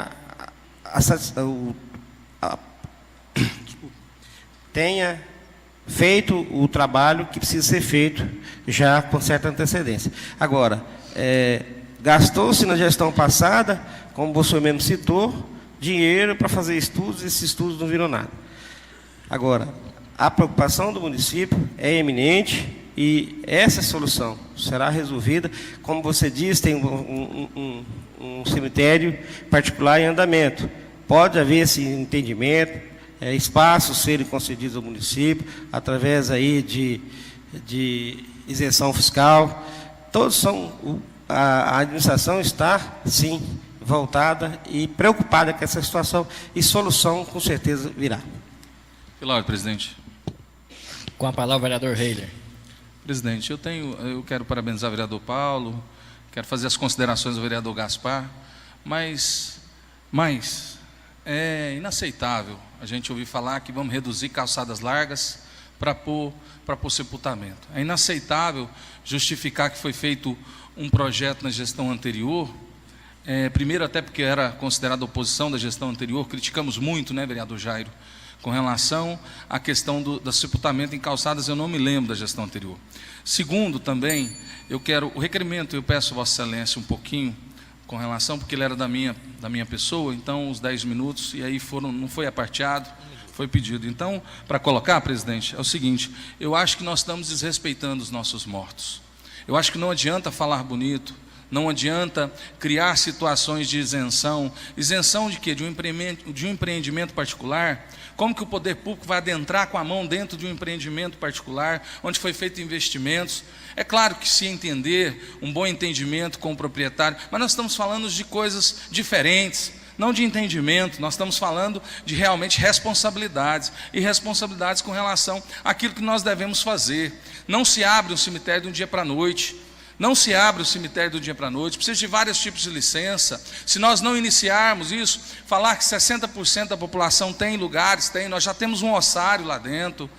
tenha feito o trabalho que precisa ser feito já com certa antecedência. Agora, gastou-se na gestão passada, como você mesmo citou, dinheiro para fazer estudos, e esses estudos não viram nada. Agora, a preocupação do município é eminente e essa solução será resolvida. Como você diz, tem um cemitério particular em andamento. Pode haver esse entendimento, espaços serem concedidos ao município, através aí de isenção fiscal. Todos são... A administração está, sim, voltada e preocupada com essa situação, e solução, com certeza, virá. Pela ordem, presidente. Com a palavra o vereador Reiler. Presidente, eu quero parabenizar o vereador Paulo, quero fazer as considerações do vereador Gaspar, mas é inaceitável a gente ouvir falar que vamos reduzir calçadas largas para pôr sepultamento. É inaceitável justificar que foi feito um projeto na gestão anterior Primeiro, até porque era considerada oposição da gestão anterior, criticamos muito, né, vereador Jairo, com relação à questão do sepultamento em calçadas, eu não me lembro da gestão anterior. Segundo, também, o requerimento, eu peço a Vossa Excelência um pouquinho, com relação, porque ele era da minha pessoa, então os 10 minutos, e aí não foi aparteado, foi pedido. Então, para colocar, presidente, é o seguinte, eu acho que nós estamos desrespeitando os nossos mortos. Eu acho que não adianta falar bonito, não adianta criar situações de isenção. Isenção de quê? De um empreendimento particular. Como que o poder público vai adentrar com a mão dentro de um empreendimento particular, onde foi feito investimentos? É claro que se entender, um bom entendimento com o proprietário, mas nós estamos falando de coisas diferentes, não de entendimento, nós estamos falando de realmente responsabilidades, e responsabilidades com relação àquilo que nós devemos fazer. Não se abre um cemitério de um dia para a noite, não se abre o cemitério do dia para a noite, precisa de vários tipos de licença. Se nós não iniciarmos isso, falar que 60% da população tem lugares, nós já temos um ossário lá dentro.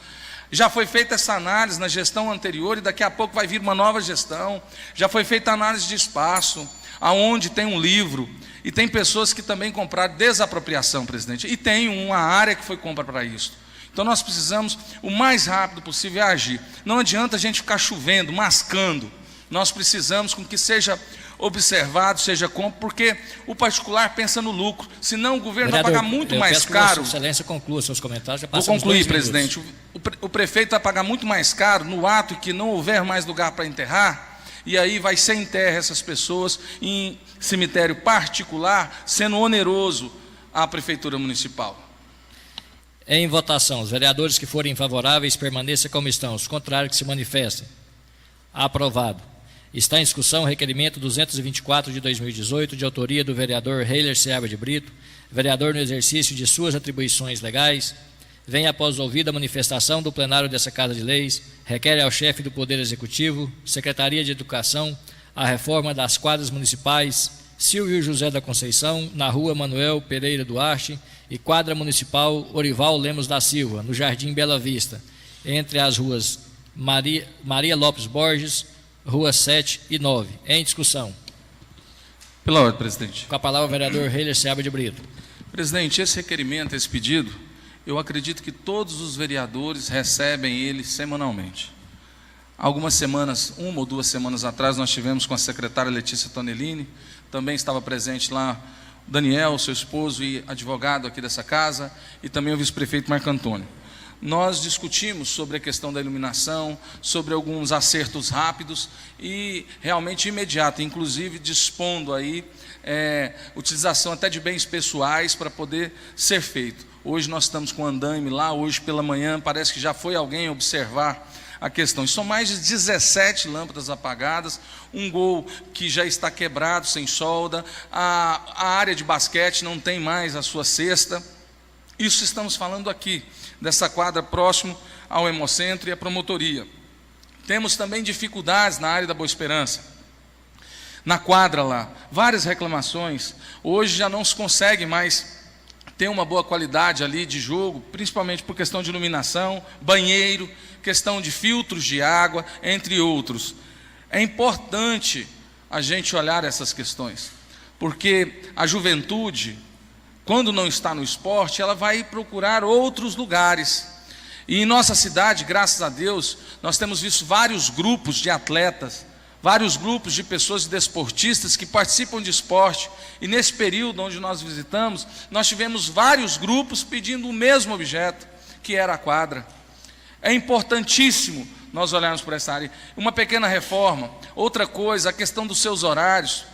Já foi feita essa análise na gestão anterior e daqui a pouco vai vir uma nova gestão. Já foi feita a análise de espaço, aonde tem um livro, e tem pessoas que também compraram desapropriação, presidente, e tem uma área que foi compra para isso. Então nós precisamos, o mais rápido possível, agir. Não adianta a gente ficar chovendo, mascando. Nós precisamos com que seja observado, seja compro, porque o particular pensa no lucro, senão o governo vai pagar muito mais caro. Vossa Excelência conclua seus comentários. Vou concluir, presidente. O prefeito vai pagar muito mais caro no ato que não houver mais lugar para enterrar, e aí vai ser enterra essas pessoas em cemitério particular, sendo oneroso à Prefeitura Municipal. Em votação, os vereadores que forem favoráveis permaneçam como estão, os contrários que se manifestem. Aprovado. Está em discussão o requerimento 224 de 2018, de autoria do vereador Heiler Seabra de Brito, vereador no exercício de suas atribuições legais. Vem após ouvida a manifestação do plenário dessa Casa de Leis, requer ao chefe do Poder Executivo, Secretaria de Educação, a reforma das quadras municipais Silvio José da Conceição, na rua Manuel Pereira Duarte, e quadra municipal Orival Lemos da Silva, no Jardim Bela Vista, entre as ruas Maria Lopes Borges, Rua 7 e 9. Em discussão. Pela ordem, presidente. Com a palavra o vereador Heiler Seabra de Brito. Presidente, esse requerimento, esse pedido, eu acredito que todos os vereadores recebem ele semanalmente. Algumas semanas, 1 ou 2 semanas atrás, nós tivemos com a secretária Letícia Tonellini, também estava presente lá Daniel, seu esposo e advogado aqui dessa casa, e também o vice-prefeito Marco Antônio. Nós discutimos sobre a questão da iluminação, sobre alguns acertos rápidos e realmente imediato, inclusive dispondo aí utilização até de bens pessoais para poder ser feito. Hoje nós estamos com andaime lá, hoje pela manhã parece que já foi alguém observar a questão. E são mais de 17 lâmpadas apagadas, um gol que já está quebrado, sem solda, a área de basquete não tem mais a sua cesta. Isso estamos falando aqui, dessa quadra próximo ao Hemocentro e à promotoria. Temos também dificuldades na área da Boa Esperança. Na quadra lá, várias reclamações. Hoje já não se consegue mais ter uma boa qualidade ali de jogo, principalmente por questão de iluminação, banheiro, questão de filtros de água, entre outros. É importante a gente olhar essas questões, porque a juventude, quando não está no esporte, ela vai procurar outros lugares. E em nossa cidade, graças a Deus, nós temos visto vários grupos de atletas, vários grupos de pessoas desportistas que participam de esporte. E nesse período onde nós visitamos, nós tivemos vários grupos pedindo o mesmo objeto, que era a quadra. É importantíssimo nós olharmos por essa área. Uma pequena reforma. Outra coisa, a questão dos seus horários.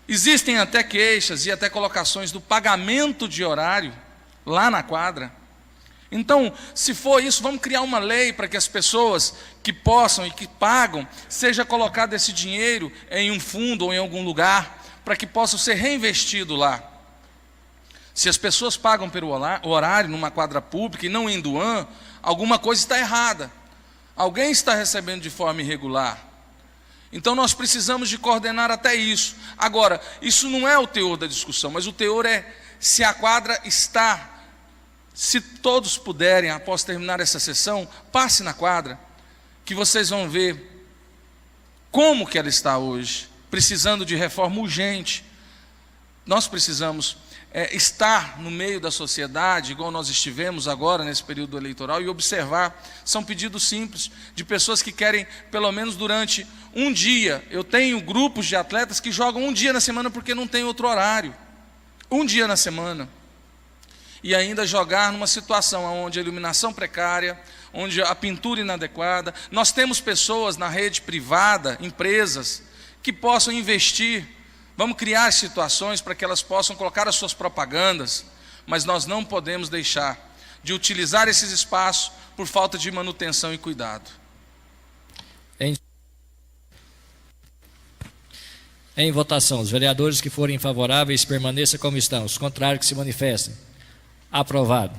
Existem até queixas e até colocações do pagamento de horário lá na quadra. Então, se for isso, vamos criar uma lei para que as pessoas que possam e que pagam, seja colocado esse dinheiro em um fundo ou em algum lugar, para que possa ser reinvestido lá. Se as pessoas pagam pelo horário numa quadra pública e não em Duan, alguma coisa está errada. Alguém está recebendo de forma irregular. Então nós precisamos de coordenar até isso. Agora, isso não é o teor da discussão, mas o teor é se a quadra está, se todos puderem, após terminar essa sessão, passe na quadra, que vocês vão ver como que ela está hoje, precisando de reforma urgente. nós precisamos estar no meio da sociedade, igual nós estivemos agora nesse período eleitoral, e observar. São pedidos simples de pessoas que querem, pelo menos durante um dia. Eu tenho grupos de atletas que jogam um dia na semana porque não tem outro horário. Um dia na semana. E ainda jogar numa situação onde a iluminação precária, onde a pintura inadequada. Nós temos pessoas na rede privada, empresas, que possam investir. Vamos criar situações para que elas possam colocar as suas propagandas, mas nós não podemos deixar de utilizar esses espaços por falta de manutenção e cuidado. Em votação, os vereadores que forem favoráveis permaneçam como estão, os contrários que se manifestem. Aprovado.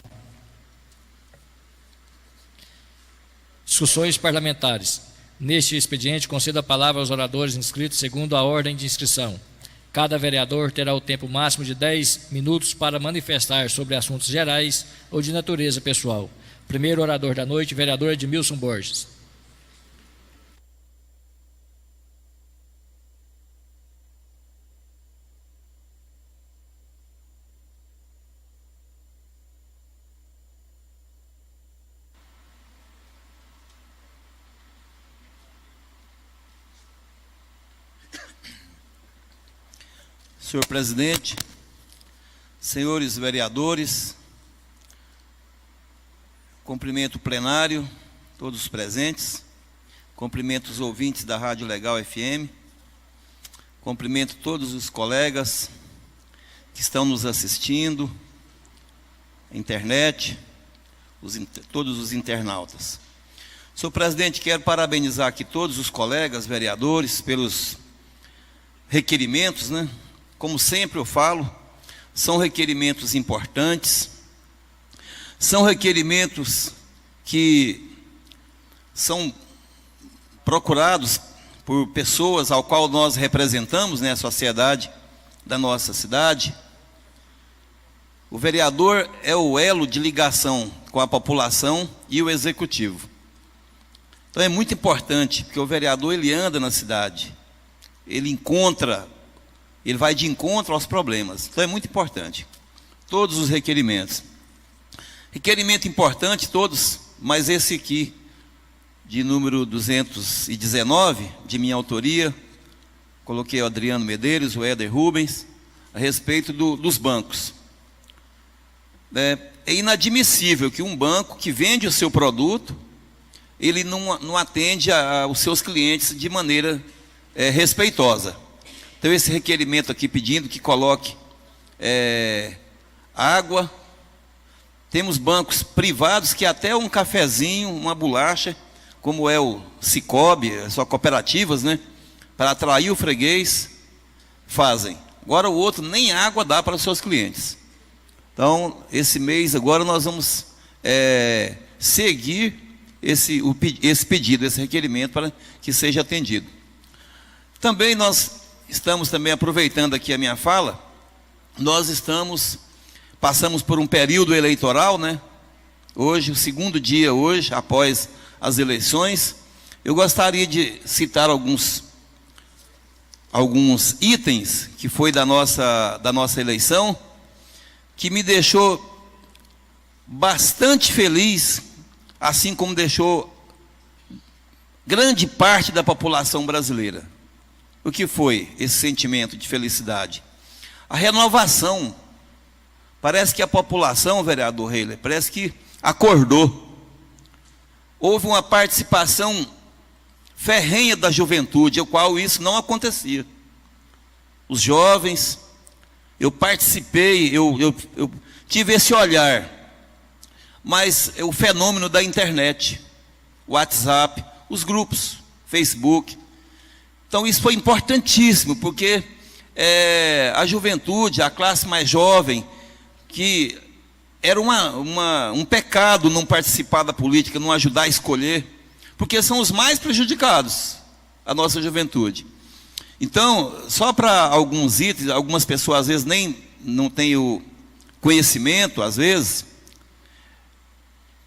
Discussões parlamentares. Neste expediente, concedo a palavra aos oradores inscritos segundo a ordem de inscrição. Cada vereador terá o tempo máximo de 10 minutos para manifestar sobre assuntos gerais ou de natureza pessoal. Primeiro orador da noite, vereador Edmilson Borges. Senhor presidente, senhores vereadores, cumprimento o plenário, todos os presentes, cumprimento os ouvintes da Rádio Legal FM, cumprimento todos os colegas que estão nos assistindo, internet, todos os internautas. Senhor presidente, quero parabenizar aqui todos os colegas vereadores pelos requerimentos, né? Como sempre eu falo, são requerimentos importantes, são requerimentos que são procurados por pessoas ao qual nós representamos, né, a sociedade da nossa cidade. O vereador é o elo de ligação com a população e o executivo. Então é muito importante, porque o vereador ele anda na cidade, ele vai de encontro aos problemas. Então é muito importante. Todos os requerimentos. Requerimento importante todos, mas esse aqui, de número 219, de minha autoria, coloquei o Adriano Medeiros, o Éder Rubens, a respeito dos bancos. É inadmissível que um banco que vende o seu produto, ele não atende aos seus clientes de maneira respeitosa. Então esse requerimento aqui pedindo que coloque água. Temos bancos privados que até um cafezinho, uma bolacha, como é o Cicobi, são cooperativas, né, para atrair o freguês, fazem. Agora o outro nem água dá para os seus clientes. Então esse mês agora nós vamos seguir esse pedido, esse requerimento para que seja atendido. Também nós estamos também aproveitando aqui a minha fala, passamos por um período eleitoral, né? Hoje, o segundo dia hoje, após as eleições, eu gostaria de citar alguns itens que foi da nossa eleição, que me deixou bastante feliz, assim como deixou grande parte da população brasileira. O que foi esse sentimento de felicidade? A renovação. Parece que a população, vereador Heiler, parece que acordou. Houve uma participação ferrenha da juventude, ao qual isso não acontecia. Os jovens, eu participei, eu tive esse olhar. Mas o fenômeno da internet, WhatsApp, os grupos, Facebook. Então isso foi importantíssimo, porque a juventude, a classe mais jovem, que era um pecado não participar da política, não ajudar a escolher, porque são os mais prejudicados, a nossa juventude. Então, só para alguns itens, algumas pessoas às vezes nem não têm o conhecimento, às vezes,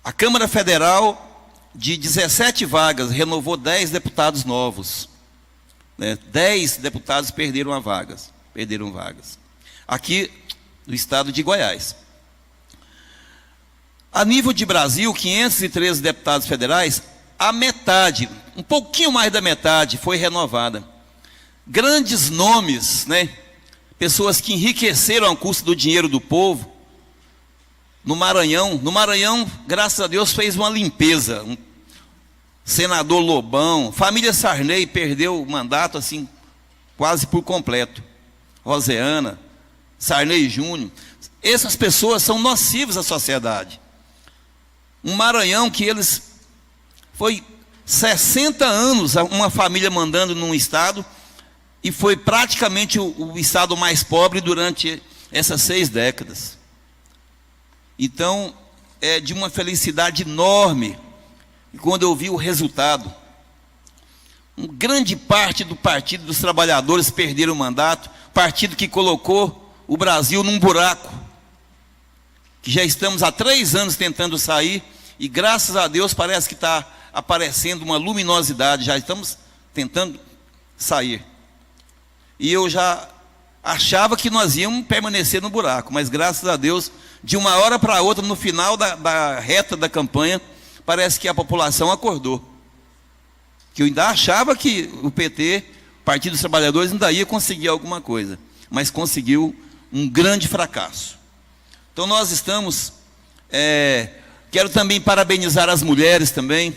a Câmara Federal, de 17 vagas, renovou 10 deputados novos. 10 deputados perderam vagas. aqui do estado de Goiás. A nível de Brasil, 513 deputados federais, a metade, um pouquinho mais da metade, foi renovada. Grandes nomes, né? Pessoas que enriqueceram a custa do dinheiro do povo. No Maranhão, graças a Deus, fez uma limpeza. Senador Lobão, família Sarney perdeu o mandato assim, quase por completo. Roseana, Sarney Júnior. Essas pessoas são nocivas à sociedade. Um Maranhão que eles... Foi 60 anos uma família mandando num estado e foi praticamente o estado mais pobre durante essas 6 décadas. Então, é de uma felicidade enorme. E quando eu vi o resultado, uma grande parte do Partido dos Trabalhadores perderam o mandato, partido que colocou o Brasil num buraco, que já estamos há 3 anos tentando sair, e graças a Deus parece que está aparecendo uma luminosidade, já estamos tentando sair. E eu já achava que nós íamos permanecer no buraco, mas graças a Deus, de uma hora para outra, no final da reta da campanha, parece que a população acordou. Que eu ainda achava que o PT, Partido dos Trabalhadores, ainda ia conseguir alguma coisa, mas conseguiu um grande fracasso. Então nós estamos... quero também parabenizar as mulheres também.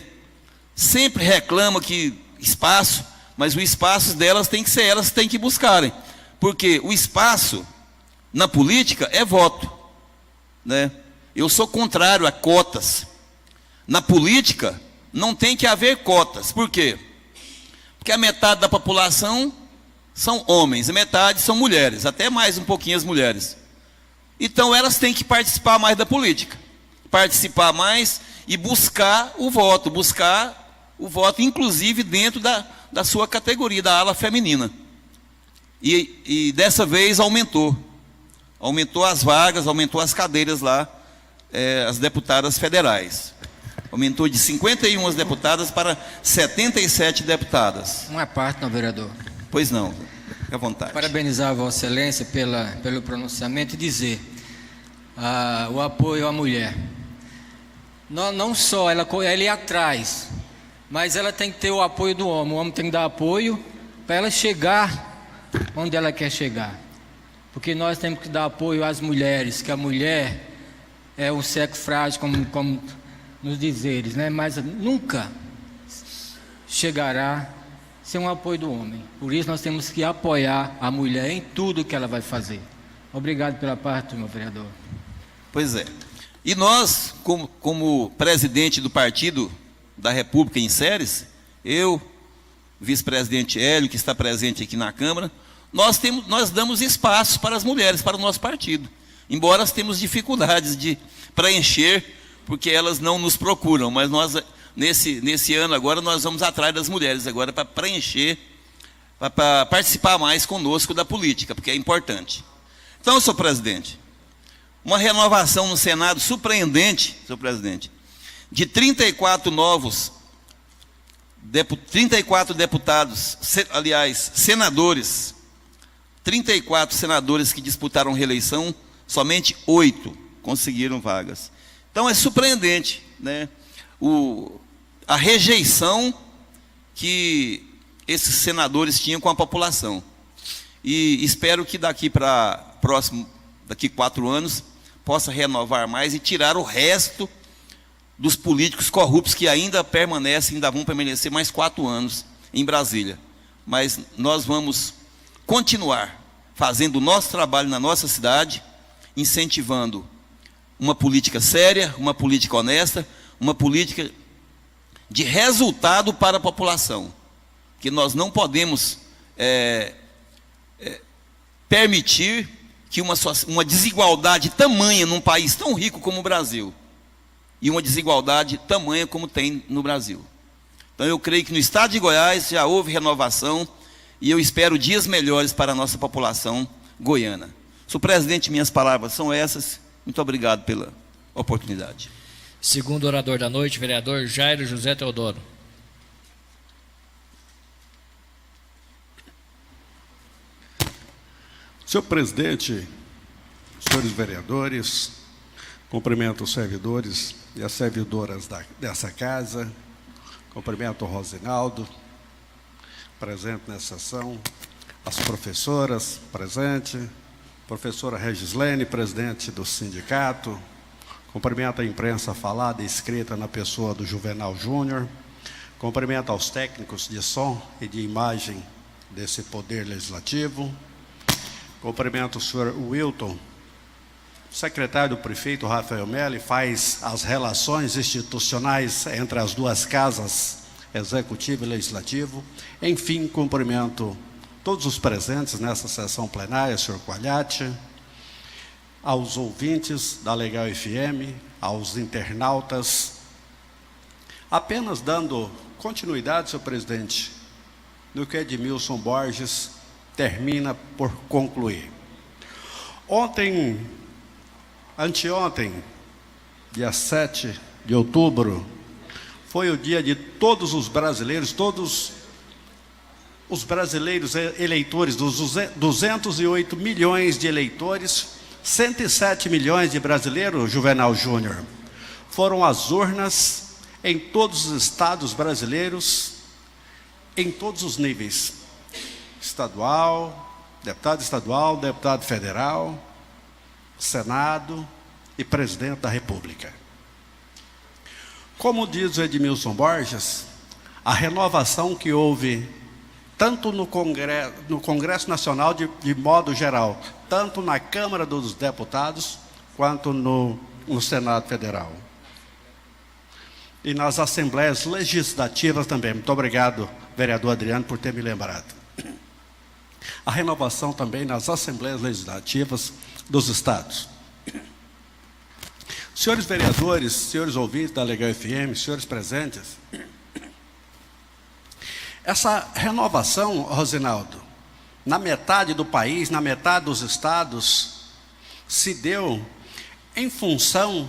Sempre reclamam que espaço, mas o espaço delas tem que ser elas que têm que buscarem. Porque o espaço na política é voto, né? Eu sou contrário a cotas. Na política não tem que haver cotas. Por quê? Porque a metade da população são homens, a metade são mulheres, até mais um pouquinho as mulheres. Então elas têm que participar mais da política, participar mais e buscar o voto inclusive dentro da sua categoria, da ala feminina. E dessa vez aumentou as vagas, aumentou as cadeiras lá, as deputadas federais. Aumentou de 51 deputadas para 77 deputadas. Uma parte, não, vereador. Pois não, fique à vontade. Parabenizar a Vossa Excelência pelo pronunciamento e dizer o apoio à mulher. Não só ela ir atrás, mas ela tem que ter o apoio do homem. O homem tem que dar apoio para ela chegar onde ela quer chegar. Porque nós temos que dar apoio às mulheres, que a mulher é um sexo frágil, como nos dizeres, né? Mas nunca chegará sem um apoio do homem. Por isso nós temos que apoiar a mulher em tudo que ela vai fazer. Obrigado pela parte, meu vereador. Pois é. E nós, como presidente do Partido da República em Séries, eu, vice-presidente Hélio, que está presente aqui na Câmara, nós damos espaço para as mulheres, para o nosso partido. Embora nós temos dificuldades de preencher, porque elas não nos procuram, mas nós, nesse ano agora, nós vamos atrás das mulheres agora para preencher, para participar mais conosco da política, porque é importante. Então, senhor presidente, uma renovação no Senado surpreendente, senhor presidente, de 34 deputados, aliás, senadores, 34 senadores que disputaram reeleição, somente 8 conseguiram vagas. Então é surpreendente, né? A rejeição que esses senadores tinham com a população. E espero que daqui 4 anos, possa renovar mais e tirar o resto dos políticos corruptos que ainda vão permanecer mais 4 anos em Brasília. Mas nós vamos continuar fazendo o nosso trabalho na nossa cidade, incentivando uma política séria, uma política honesta, uma política de resultado para a população. Que nós não podemos permitir que uma desigualdade tamanha num país tão rico como o Brasil, e uma desigualdade tamanha como tem no Brasil. Então eu creio que no estado de Goiás já houve renovação, e eu espero dias melhores para a nossa população goiana. Senhor presidente, minhas palavras são essas. Muito obrigado pela oportunidade. Segundo orador da noite, vereador Jairo José Teodoro. Senhor presidente, senhores vereadores, cumprimento os servidores e as servidoras dessa casa, cumprimento o Rosinaldo, presente nessa sessão, as professoras presentes, professora Regislene, presidente do sindicato, cumprimento a imprensa falada e escrita na pessoa do Juvenal Júnior, cumprimento aos técnicos de som e de imagem desse Poder Legislativo, cumprimento o senhor Wilton, secretário do prefeito Rafael Melli, faz as relações institucionais entre as duas casas, Executivo e Legislativo. Enfim, cumprimento todos os presentes nessa sessão plenária, senhor Qualiati, aos ouvintes da Legal FM, aos internautas. Apenas dando continuidade, senhor presidente, no que Edmilson Borges termina por concluir. Anteontem, dia 7 de outubro, foi o dia de todos os brasileiros, todos os brasileiros eleitores, dos 208 milhões de eleitores, 107 milhões de brasileiros, Juvenal Júnior, foram às urnas em todos os estados brasileiros, em todos os níveis, estadual, deputado federal, Senado e presidente da República. Como diz o Edmilson Borges, a renovação que houve tanto no Congresso Nacional de modo geral, tanto na Câmara dos Deputados, quanto no Senado Federal. E nas Assembleias Legislativas também. Muito obrigado, vereador Adriano, por ter me lembrado. A renovação também nas Assembleias Legislativas dos Estados. Senhores vereadores, senhores ouvintes da Legal FM, senhores presentes, essa renovação, Rosinaldo, na metade do país, na metade dos estados, se deu em função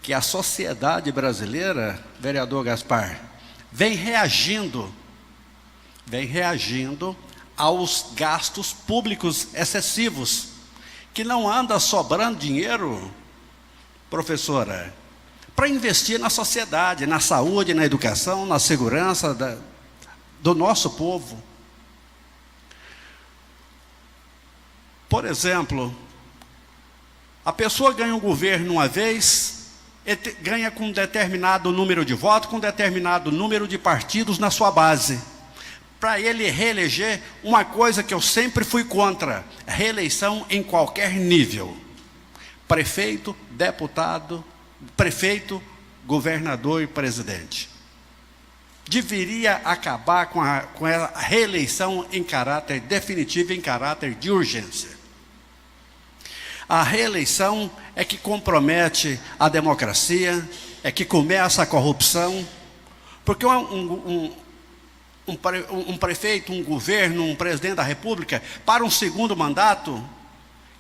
que a sociedade brasileira, vereador Gaspar, vem reagindo aos gastos públicos excessivos, que não anda sobrando dinheiro, professora, para investir na sociedade, na saúde, na educação, na segurança do nosso povo. Por exemplo, a pessoa ganha um governo uma vez, ganha com um determinado número de votos, com um determinado número de partidos na sua base. Para ele reeleger, uma coisa que eu sempre fui contra, reeleição em qualquer nível. Prefeito, deputado, governador e presidente. Deveria acabar com a reeleição em caráter definitivo, em caráter de urgência. A reeleição é que compromete a democracia, é que começa a corrupção, porque um prefeito, um governo, um presidente da República, para um segundo mandato,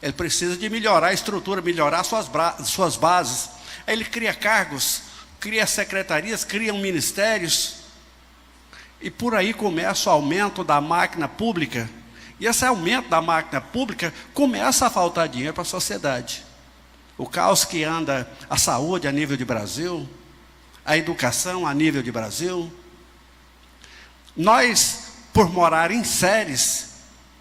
ele precisa de melhorar a estrutura, melhorar suas bases. Aí ele cria cargos, cria secretarias, cria ministérios, e por aí começa o aumento da máquina pública. E esse aumento da máquina pública começa a faltar dinheiro para a sociedade. O caos que anda a saúde a nível de Brasil, a educação a nível de Brasil. Nós, por morar em Ceres,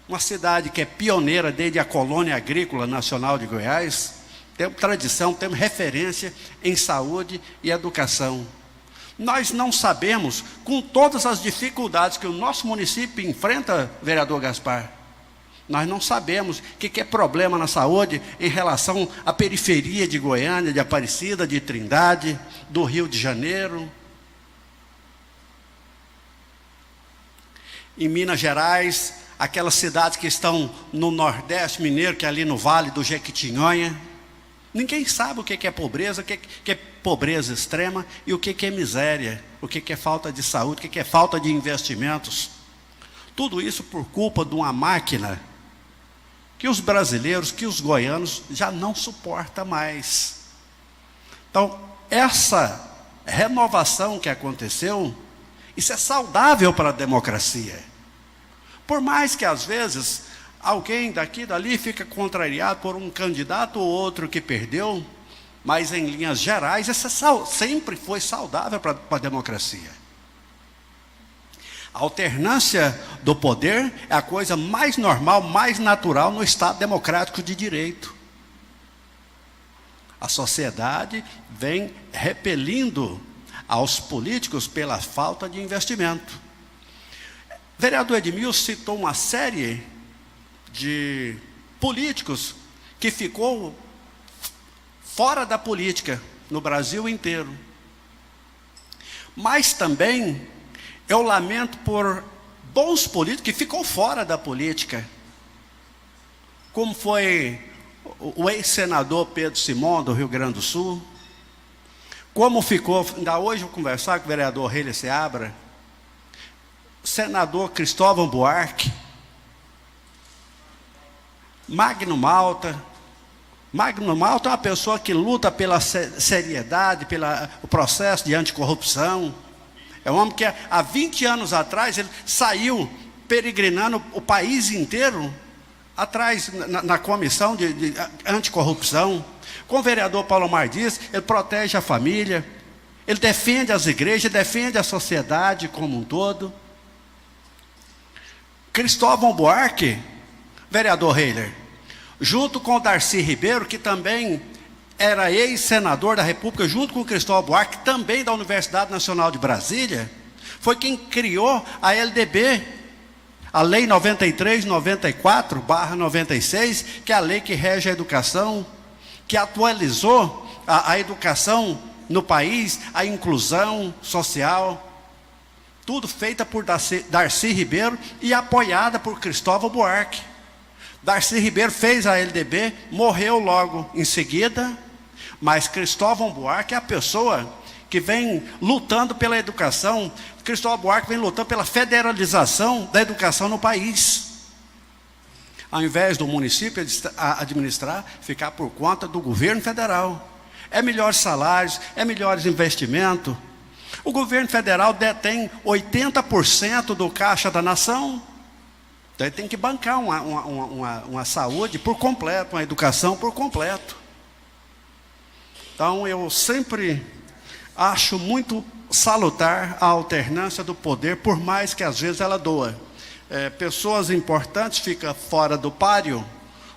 uma cidade que é pioneira desde a colônia agrícola nacional de Goiás, temos tradição, temos referência em saúde e educação. Nós não sabemos, com todas as dificuldades que o nosso município enfrenta, vereador Gaspar, nós não sabemos o que é problema na saúde em relação à periferia de Goiânia, de Aparecida, de Trindade, do Rio de Janeiro. Em Minas Gerais, aquelas cidades que estão no Nordeste mineiro, que é ali no Vale do Jequitinhonha. Ninguém sabe o que é pobreza, o que é pobreza extrema e o que é miséria, o que é falta de saúde, o que é falta de investimentos. Tudo isso por culpa de uma máquina que os brasileiros, que os goianos já não suportam mais. Então, essa renovação que aconteceu, isso é saudável para a democracia. Por mais que às vezes Alguém daqui e dali fica contrariado por um candidato ou outro que perdeu, mas em linhas gerais, essa sempre foi saudável para a democracia. A alternância do poder é a coisa mais normal, mais natural no Estado democrático de direito. A sociedade vem repelindo aos políticos pela falta de investimento. O vereador Edmilson citou uma série de políticos que ficou fora da política no Brasil inteiro. Mas também eu lamento por bons políticos que ficou fora da política, como foi o ex-senador Pedro Simão, do Rio Grande do Sul, como ficou, ainda hoje eu vou conversar com o vereador Reile Seabra, senador Cristóvão Buarque, Magno Malta. Magno Malta é uma pessoa que luta pela seriedade, pelo processo de anticorrupção. É um homem que há 20 anos atrás ele saiu peregrinando o país inteiro atrás na comissão de anticorrupção. Como o vereador Paulo Omar diz, ele protege a família, ele defende as igrejas, defende a sociedade como um todo. Cristóvão Buarque, vereador Heiler, junto com o Darcy Ribeiro, que também era ex-senador da República, junto com o Cristóvão Buarque, também da Universidade Nacional de Brasília, foi quem criou a LDB, a Lei 93/94/96, que é a lei que rege a educação, que atualizou a educação no país, a inclusão social, tudo feita por Darcy Ribeiro e apoiada por Cristóvão Buarque. Darcy Ribeiro fez a LDB, morreu logo em seguida, mas Cristóvão Buarque é a pessoa que vem lutando pela educação. Cristóvão Buarque vem lutando pela federalização da educação no país. Ao invés do município administrar, ficar por conta do governo federal. É melhores salários, é melhores investimentos. O governo federal detém 80% do caixa da nação. Então ele tem que bancar uma saúde por completo, uma educação por completo. Então eu sempre acho muito salutar a alternância do poder, por mais que às vezes ela doa. Pessoas importantes ficam fora do páreo,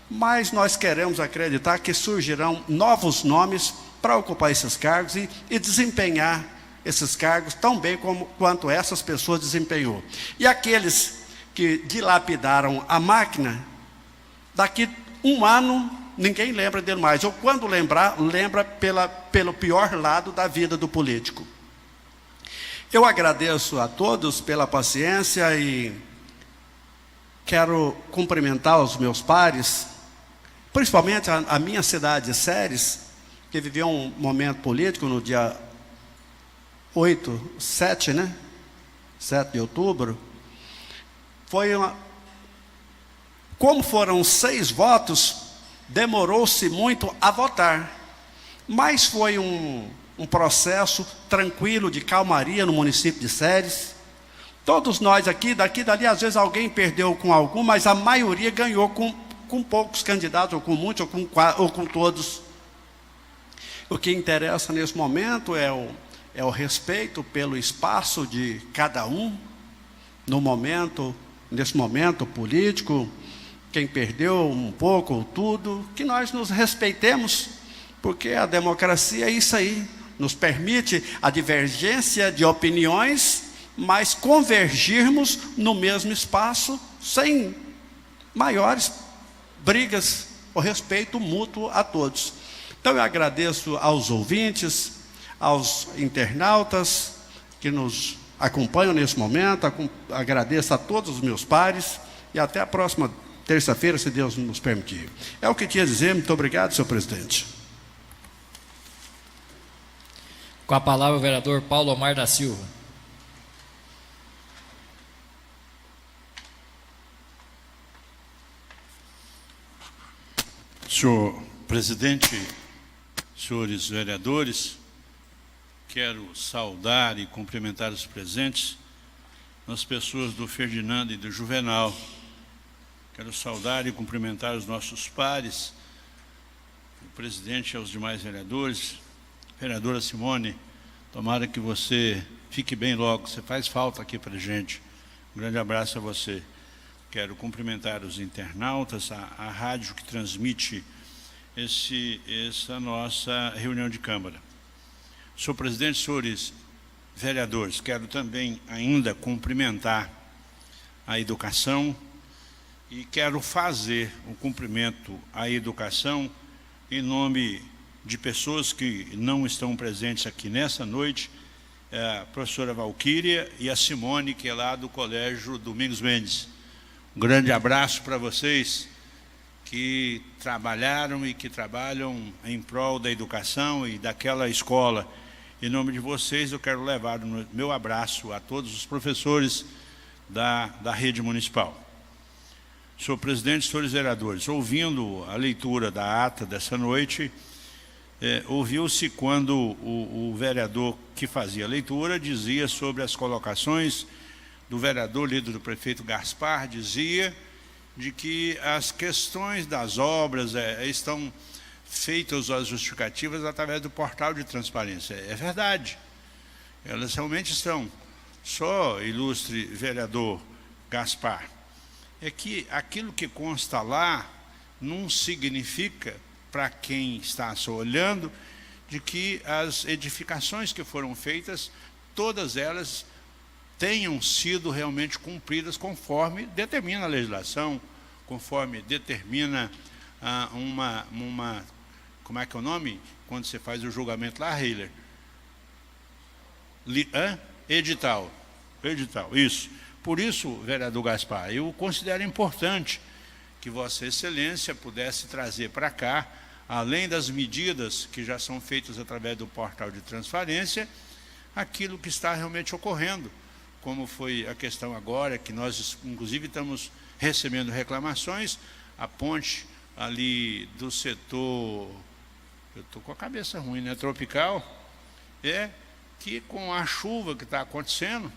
mas nós queremos acreditar que surgirão novos nomes para ocupar esses cargos e desempenhar esses cargos tão bem quanto essas pessoas desempenhou. E aqueles que dilapidaram a máquina, daqui um ano ninguém lembra dele mais, ou quando lembrar, lembra pelo pior lado da vida do político. Eu agradeço a todos pela paciência e quero cumprimentar os meus pares, principalmente a minha cidade de Séries, que viveu um momento político no dia 7 de outubro. Como foram 6 votos, demorou-se muito a votar, mas foi um processo tranquilo, de calmaria no município de Séries. Todos nós aqui, daqui e dali, às vezes alguém perdeu com algum, mas a maioria ganhou com poucos candidatos, ou com muitos, ou com todos. O que interessa nesse momento é o respeito pelo espaço de cada um, nesse momento político. Quem perdeu um pouco ou tudo, que nós nos respeitemos, porque a democracia é isso aí, nos permite a divergência de opiniões, mas convergirmos no mesmo espaço, sem maiores brigas, o respeito mútuo a todos. Então eu agradeço aos ouvintes, aos internautas que nos acompanham nesse momento, agradeço a todos os meus pares, e até a próxima terça-feira, se Deus nos permitir. É o que tinha a dizer. Muito obrigado, senhor presidente. Com a palavra o vereador Paulo Omar da Silva. Senhor presidente, senhores vereadores, quero saudar e cumprimentar os presentes, nas pessoas do Ferdinando e do Juvenal. Quero saudar e cumprimentar os nossos pares, o presidente e aos demais vereadores. Vereadora Simone, tomara que você fique bem logo, você faz falta aqui para a gente. Um grande abraço a você. Quero cumprimentar os internautas, a rádio que transmite essa nossa reunião de Câmara. Senhor presidente, senhores vereadores, quero também ainda cumprimentar a educação e quero fazer o cumprimento à educação em nome de pessoas que não estão presentes aqui nessa noite, a professora Valquíria e a Simone, que é lá do Colégio Domingos Mendes. Um grande abraço para vocês que trabalharam e que trabalham em prol da educação e daquela escola. Em nome de vocês, eu quero levar o meu abraço a todos os professores da rede municipal. Senhor presidente, senhores vereadores, ouvindo a leitura da ata dessa noite, ouviu-se quando o vereador que fazia a leitura dizia sobre as colocações do vereador, líder do prefeito Gaspar, dizia de que as questões das obras estão feitas as justificativas através do portal de transparência. É verdade, elas realmente estão. Só, ilustre vereador Gaspar, é que aquilo que consta lá não significa, para quem está só olhando, de que as edificações que foram feitas, todas elas tenham sido realmente cumpridas conforme determina a legislação, conforme determina como é que é o nome? Quando você faz o julgamento lá, Heiler? Edital. Edital, isso. Por isso, vereador Gaspar, eu considero importante que Vossa Excelência pudesse trazer para cá, além das medidas que já são feitas através do portal de transparência, aquilo que está realmente ocorrendo, como foi a questão agora, que nós, inclusive, estamos recebendo reclamações, a ponte ali do setor, eu estou com a cabeça ruim, né, tropical, que com a chuva que está acontecendo,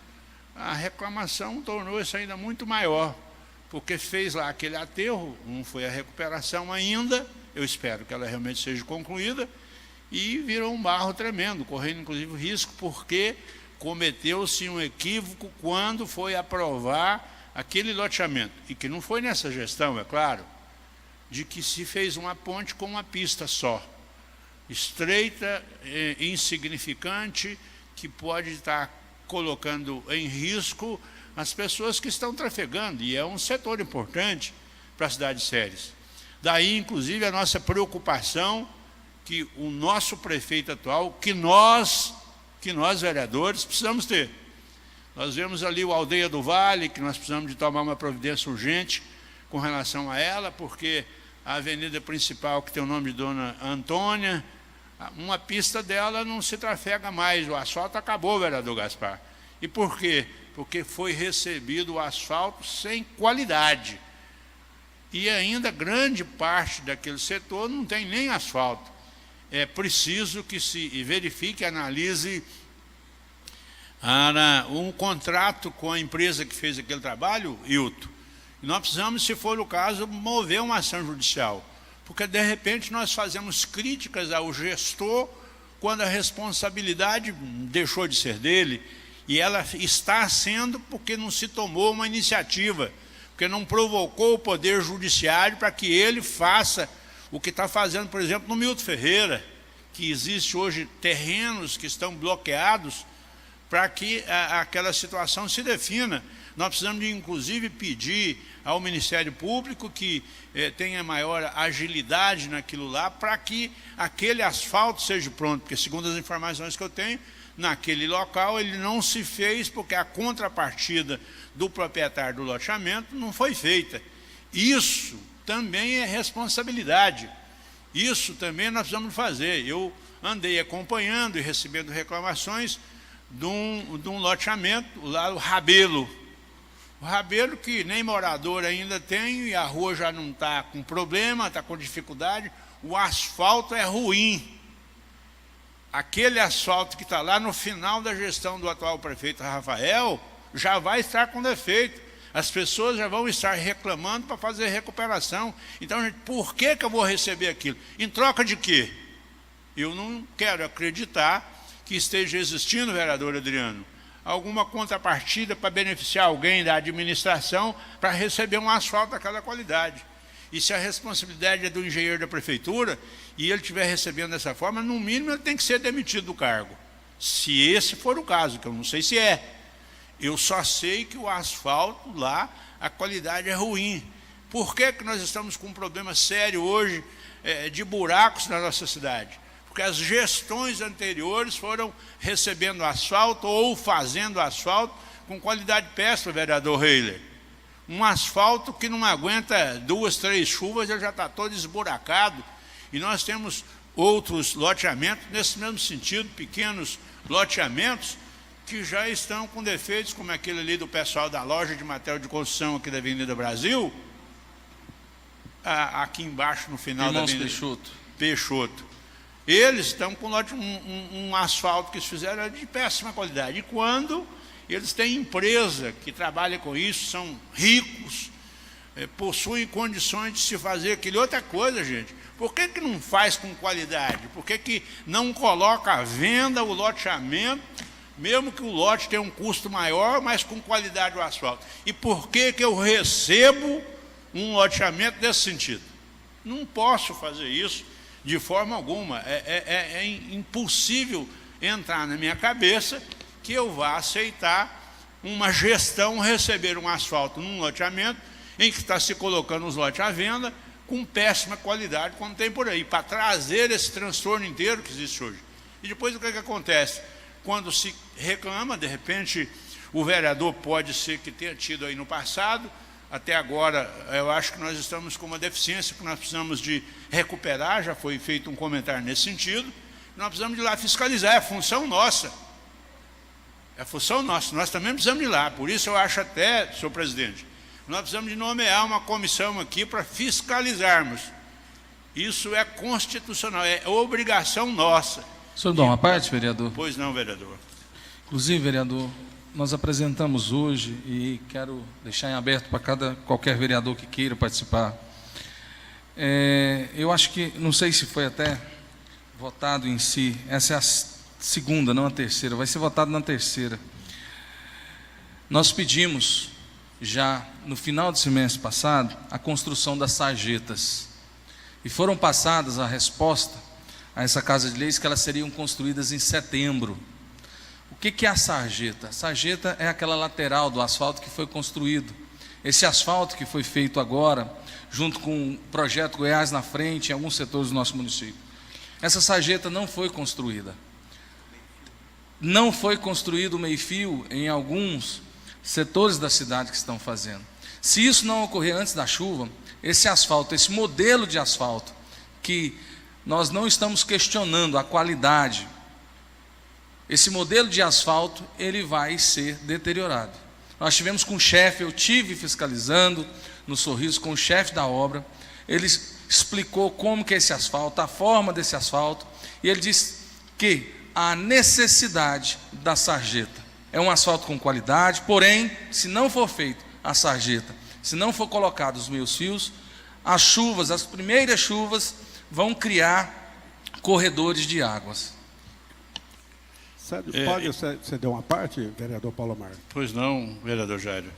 a reclamação tornou isso ainda muito maior, porque fez lá aquele aterro, não foi a recuperação ainda, eu espero que ela realmente seja concluída, e virou um barro tremendo, correndo inclusive risco, porque cometeu-se um equívoco quando foi aprovar aquele loteamento, e que não foi nessa gestão, é claro, de que se fez uma ponte com uma pista só, estreita, insignificante, que pode estar colocando em risco as pessoas que estão trafegando, e é um setor importante para a cidade de Séries. Daí, inclusive, a nossa preocupação que o nosso prefeito atual, que nós vereadores, precisamos ter. Nós vemos ali o Aldeia do Vale, que nós precisamos de tomar uma providência urgente com relação a ela, porque a avenida principal, que tem o nome de Dona Antônia, uma pista dela não se trafega mais, o asfalto acabou, vereador Gaspar. E por quê? Porque foi recebido o asfalto sem qualidade. E ainda grande parte daquele setor não tem nem asfalto. É preciso que se verifique, analise um contrato com a empresa que fez aquele trabalho, Hilton. E nós precisamos, se for o caso, mover uma ação judicial. Porque, de repente, nós fazemos críticas ao gestor quando a responsabilidade deixou de ser dele, e ela está sendo porque não se tomou uma iniciativa, porque não provocou o Poder Judiciário para que ele faça o que está fazendo, por exemplo, no Milton Ferreira, que existe hoje terrenos que estão bloqueados para que aquela situação se defina. Nós precisamos, de, inclusive, pedir ao Ministério Público que tenha maior agilidade naquilo lá, para que aquele asfalto seja pronto, porque, segundo as informações que eu tenho, naquele local ele não se fez porque a contrapartida do proprietário do loteamento não foi feita. Isso também é responsabilidade. Isso também nós precisamos fazer. Eu andei acompanhando e recebendo reclamações de um loteamento lá, o Rabelo. O Rabelo, que nem morador ainda tem, e a rua já não está com problema, está com dificuldade, o asfalto é ruim. Aquele asfalto que está lá no final da gestão do atual prefeito Rafael, já vai estar com defeito. As pessoas já vão estar reclamando para fazer recuperação. Então, gente, por que eu vou receber aquilo? Em troca de quê? Eu não quero acreditar que esteja existindo, vereador Adriano, alguma contrapartida para beneficiar alguém da administração para receber um asfalto daquela qualidade. E se a responsabilidade é do engenheiro da prefeitura e ele estiver recebendo dessa forma, no mínimo ele tem que ser demitido do cargo. Se esse for o caso, que eu não sei se é. Eu só sei que o asfalto lá, a qualidade é ruim. Por que nós estamos com um problema sério hoje de buracos na nossa cidade? Porque as gestões anteriores foram recebendo asfalto ou fazendo asfalto com qualidade péssima, vereador Heiler. Um asfalto que não aguenta 2, 3 chuvas, ele já está todo esburacado. E nós temos outros loteamentos, nesse mesmo sentido, pequenos loteamentos, que já estão com defeitos, como aquele ali do pessoal da loja de material de construção aqui da Avenida Brasil, aqui embaixo no final da Avenida Peixoto. Eles estão com um asfalto que eles fizeram de péssima qualidade. E quando eles têm empresa que trabalha com isso, são ricos, possuem condições de se fazer aquilo. Outra coisa, gente, por que não faz com qualidade? Por que não coloca à venda o loteamento, mesmo que o lote tenha um custo maior, mas com qualidade o asfalto? E por que eu recebo um loteamento desse sentido? Não posso fazer isso de forma alguma. É impossível entrar na minha cabeça que eu vá aceitar uma gestão receber um asfalto num loteamento em que está se colocando os lotes à venda com péssima qualidade, como tem por aí, para trazer esse transtorno inteiro que existe hoje. E depois o que acontece? Quando se reclama, de repente, o vereador pode ser que tenha tido aí no passado, até agora eu acho que nós estamos com uma deficiência que nós precisamos de recuperar, já foi feito um comentário nesse sentido, nós precisamos de ir lá fiscalizar, é função nossa. É função nossa, nós também precisamos ir lá. Por isso eu acho até, senhor presidente, nós precisamos de nomear uma comissão aqui para fiscalizarmos. Isso é constitucional, é obrigação nossa. O senhor dá uma parte, vereador? Pois não, vereador. Inclusive, vereador, nós apresentamos hoje, e quero deixar em aberto para qualquer vereador que queira participar. Eu acho que, não sei se foi até votado em si, essa é a segunda, não a terceira, vai ser votado na terceira. Nós pedimos, já no final do semestre passado, a construção das sarjetas. E foram passadas a resposta a essa Casa de Leis que elas seriam construídas em setembro. O que é a sarjeta? A sarjeta é aquela lateral do asfalto que foi construído. Esse asfalto que foi feito agora, junto com o projeto Goiás na Frente, em alguns setores do nosso município. Essa sarjeta não foi construída. Não foi construído o meio-fio em alguns setores da cidade que estão fazendo. Se isso não ocorrer antes da chuva, esse asfalto, esse modelo de asfalto, que nós não estamos questionando a qualidade, esse modelo de asfalto, ele vai ser deteriorado. Nós tivemos com o chefe, eu tive fiscalizando no Sorriso com o chefe da obra, ele explicou como que é esse asfalto, a forma desse asfalto, e ele disse que a necessidade da sarjeta é um asfalto com qualidade, porém, se não for feito a sarjeta, se não for colocado os meios fios, as chuvas, as primeiras chuvas, vão criar corredores de águas. Pode ceder uma parte, vereador Paulo Amar? Pois não, vereador Jairo.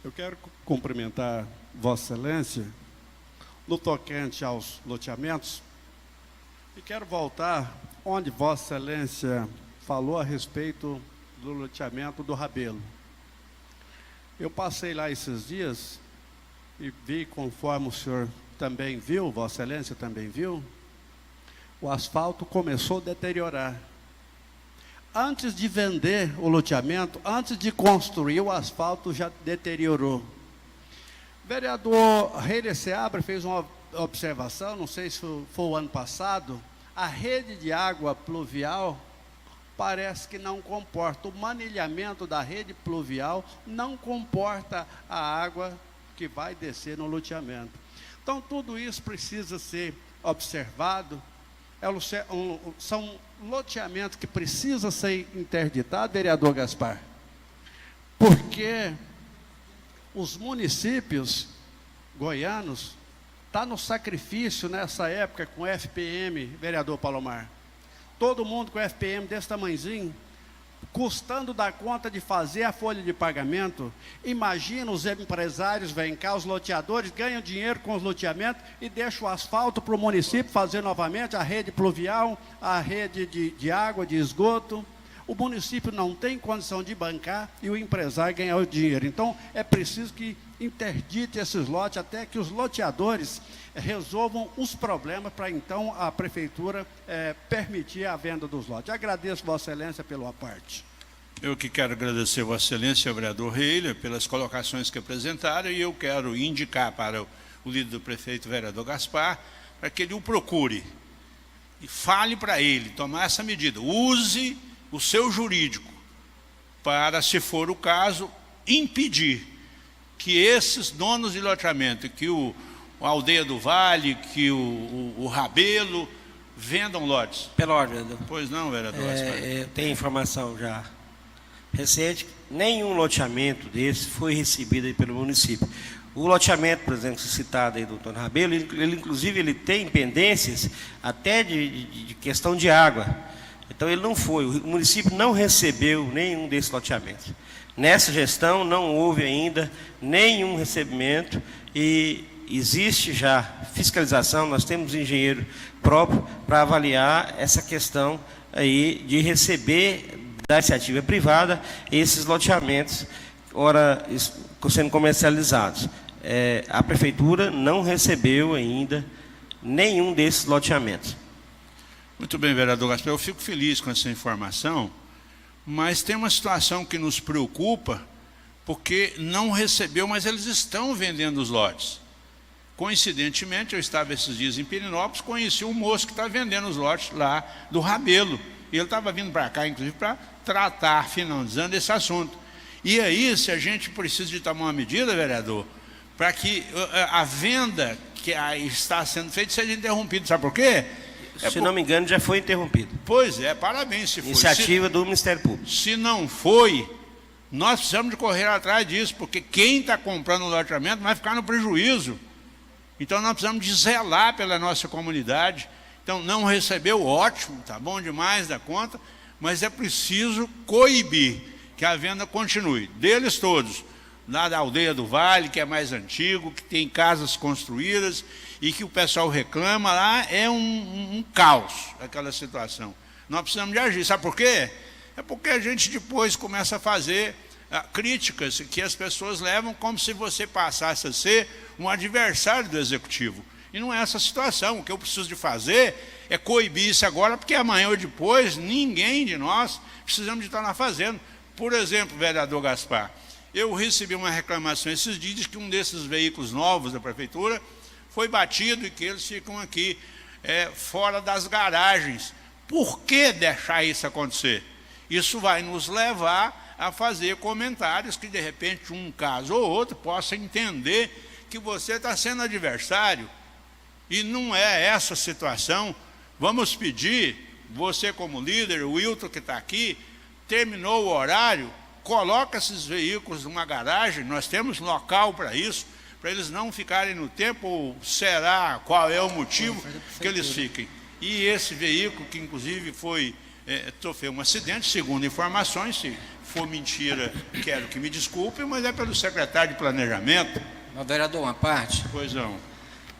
Eu quero cumprimentar Vossa Excelência no tocante aos loteamentos e quero voltar onde Vossa Excelência falou a respeito do loteamento do Rabelo. Eu passei lá esses dias e vi, conforme o senhor também viu, Vossa Excelência também viu, o asfalto começou a deteriorar. Antes de vender o loteamento, antes de construir, o asfalto já deteriorou. O vereador Heiler Seabra fez uma observação, não sei se foi o ano passado, a rede de água pluvial parece que não comporta, o manilhamento da rede pluvial não comporta a água que vai descer no loteamento. Então, tudo isso precisa ser observado. São loteamentos que precisam ser interditados, vereador Gaspar, porque os municípios goianos estão no sacrifício nessa época com FPM, vereador Palomar. Todo mundo com FPM desse tamanhozinho, custando dar conta de fazer a folha de pagamento. Imagina, os empresários vêm cá, os loteadores ganham dinheiro com os loteamentos e deixam o asfalto para o município fazer novamente a rede pluvial, a rede de água, de esgoto. O município não tem condição de bancar e o empresário ganha o dinheiro. Então, é preciso que interdite esses lotes até que os loteadores resolvam os problemas para, então, a prefeitura permitir a venda dos lotes. Agradeço, Vossa Excelência, pela parte. Eu que quero agradecer Vossa Excelência, ao vereador Reilly, pelas colocações que apresentaram, e eu quero indicar para o líder do prefeito, vereador Gaspar, para que ele o procure e fale para ele tomar essa medida. Use o seu jurídico para, se for o caso, impedir que esses donos de loteamento, que a Aldeia do Vale, que o Rabelo, vendam lotes. Pela ordem, vereador. Pois não, vereador Gaspar? Tem informação já recente, nenhum loteamento desse foi recebido aí pelo município. O loteamento, por exemplo, citado aí do Dr. Rabelo, ele inclusive ele tem pendências até de questão de água. Então ele não foi, o município não recebeu nenhum desses loteamentos. Nessa gestão não houve ainda nenhum recebimento e existe já fiscalização, nós temos engenheiro próprio para avaliar essa questão aí de receber da iniciativa privada esses loteamentos, ora sendo comercializados. A prefeitura não recebeu ainda nenhum desses loteamentos. Muito bem, vereador Gaspar, eu fico feliz com essa informação, mas tem uma situação que nos preocupa, porque não recebeu, mas eles estão vendendo os lotes. Coincidentemente, eu estava esses dias em Pirinópolis, conheci um moço que está vendendo os lotes lá do Rabelo, e ele estava vindo para cá, inclusive, para tratar, finalizando esse assunto. E aí, se a gente precisa de tomar uma medida, vereador, para que a venda que está sendo feita seja interrompida, sabe por quê? Se não me engano, já foi interrompido. Pois é, parabéns se foi. Iniciativa do Ministério Público. Se não foi, nós precisamos de correr atrás disso, porque quem está comprando o loteamento vai ficar no prejuízo. Então nós precisamos de zelar pela nossa comunidade. Então não recebeu, ótimo, está bom demais da conta, mas é preciso coibir que a venda continue. Deles todos, lá da Aldeia do Vale, que é mais antigo, que tem casas construídas, e que o pessoal reclama lá, é um caos aquela situação. Nós precisamos de agir. Sabe por quê? É porque a gente depois começa a fazer críticas que as pessoas levam como se você passasse a ser um adversário do executivo. E não é essa situação. O que eu preciso de fazer é coibir isso agora, porque amanhã ou depois ninguém de nós precisamos de estar lá fazendo. Por exemplo, vereador Gaspar, eu recebi uma reclamação esses dias de que um desses veículos novos da prefeitura foi batido e que eles ficam aqui fora das garagens. Por que deixar isso acontecer? Isso vai nos levar a fazer comentários que, de repente, um caso ou outro possa entender que você está sendo adversário. E não é essa situação. Vamos pedir, você como líder, o Wilton que está aqui, terminou o horário, coloca esses veículos numa garagem, nós temos local para isso, para eles não ficarem no tempo, ou será qual é o motivo que eles fiquem. E esse veículo, que inclusive sofreu um acidente, segundo informações, se for mentira, quero que me desculpe, mas é pelo secretário de Planejamento. Mas, vereador, uma parte. Pois não.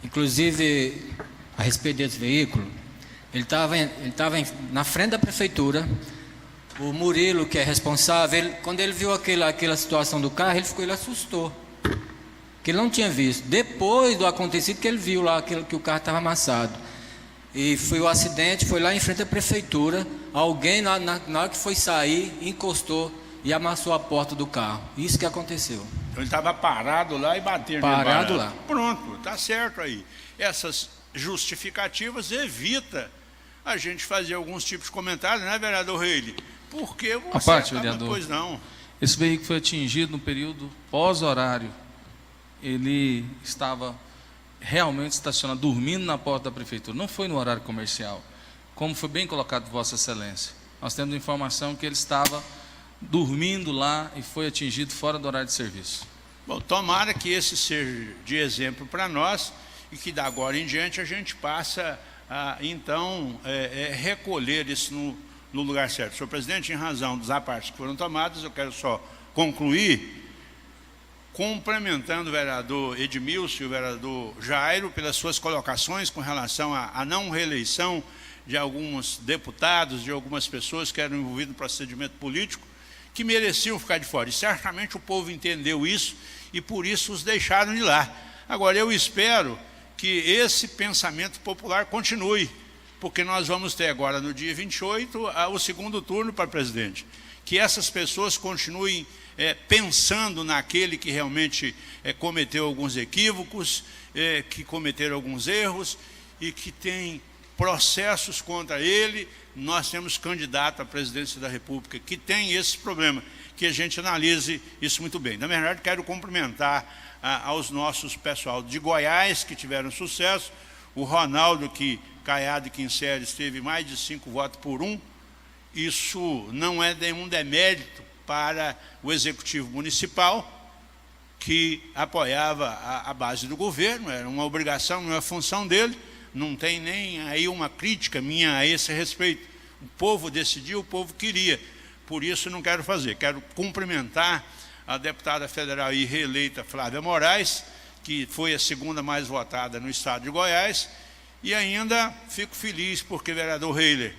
Inclusive, a respeito desse veículo, ele estava na frente da prefeitura. O Murilo, que é responsável, quando ele viu aquela situação do carro, ele assustou. Que ele não tinha visto. Depois do acontecido que ele viu lá que o carro estava amassado. E foi o acidente, foi lá em frente à prefeitura. Alguém, na hora que foi sair, encostou e amassou a porta do carro. Isso que aconteceu. Ele estava parado lá e bateu. Parado lá. Pronto, está certo aí. Essas justificativas evita a gente fazer alguns tipos de comentários, né, vereador Reilly? Porque você... A parte, vereador. Pois não. Esse veículo foi atingido no período pós-horário. Ele estava realmente estacionado, dormindo na porta da prefeitura. Não foi no horário comercial, como foi bem colocado por Vossa Excelência. Nós temos informação que ele estava dormindo lá e foi atingido fora do horário de serviço. Bom, tomara que esse seja de exemplo para nós e que da agora em diante a gente passa a, então, recolher isso no lugar certo. Senhor presidente, em razão das partes que foram tomadas, eu quero só concluir complementando o vereador Edmilson e o vereador Jairo pelas suas colocações com relação à não reeleição de alguns deputados, de algumas pessoas que eram envolvidas no procedimento político, que mereciam ficar de fora. E certamente o povo entendeu isso e por isso os deixaram de lá. Agora, eu espero que esse pensamento popular continue, porque nós vamos ter agora, no dia 28, o segundo turno para presidente. Que essas pessoas continuem pensando naquele que realmente cometeu alguns equívocos, que cometeram alguns erros e que tem processos contra ele. Nós temos candidato à presidência da República que tem esse problema, que a gente analise isso muito bem. Na verdade, quero cumprimentar aos nossos pessoal de Goiás que tiveram sucesso, o Ronaldo, que Caiado e Quinceres teve mais de 5 votos por 1. Isso não é nenhum demérito para o Executivo Municipal, que apoiava a base do governo, era uma obrigação, não é função dele, não tem nem aí uma crítica minha a esse respeito. O povo decidiu, o povo queria, por isso não quero fazer. Quero cumprimentar a deputada federal e reeleita Flávia Moraes, que foi a segunda mais votada no estado de Goiás, e ainda fico feliz porque o vereador Heiler,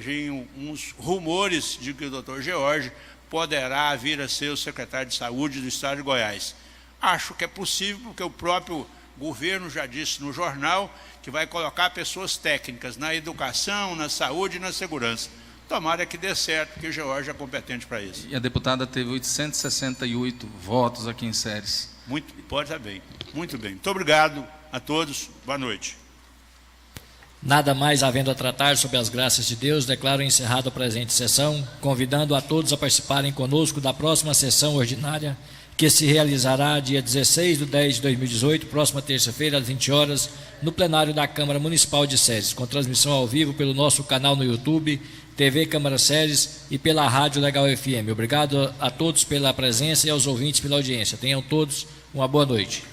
tem uns rumores de que o doutor George poderá vir a ser o secretário de saúde do estado de Goiás. Acho que é possível, porque o próprio governo já disse no jornal que vai colocar pessoas técnicas na educação, na saúde e na segurança. Tomara que dê certo, porque o George é competente para isso. E a deputada teve 868 votos aqui em Ceres. Pode estar bem. Muito bem. Muito obrigado a todos. Boa noite. Nada mais havendo a tratar sobre as graças de Deus, declaro encerrada a presente sessão, convidando a todos a participarem conosco da próxima sessão ordinária, que se realizará dia 16/10/2018, próxima terça-feira, às 20 horas, no plenário da Câmara Municipal de Ceres, com transmissão ao vivo pelo nosso canal no YouTube, TV Câmara Ceres e pela Rádio Legal FM. Obrigado a todos pela presença e aos ouvintes pela audiência. Tenham todos uma boa noite.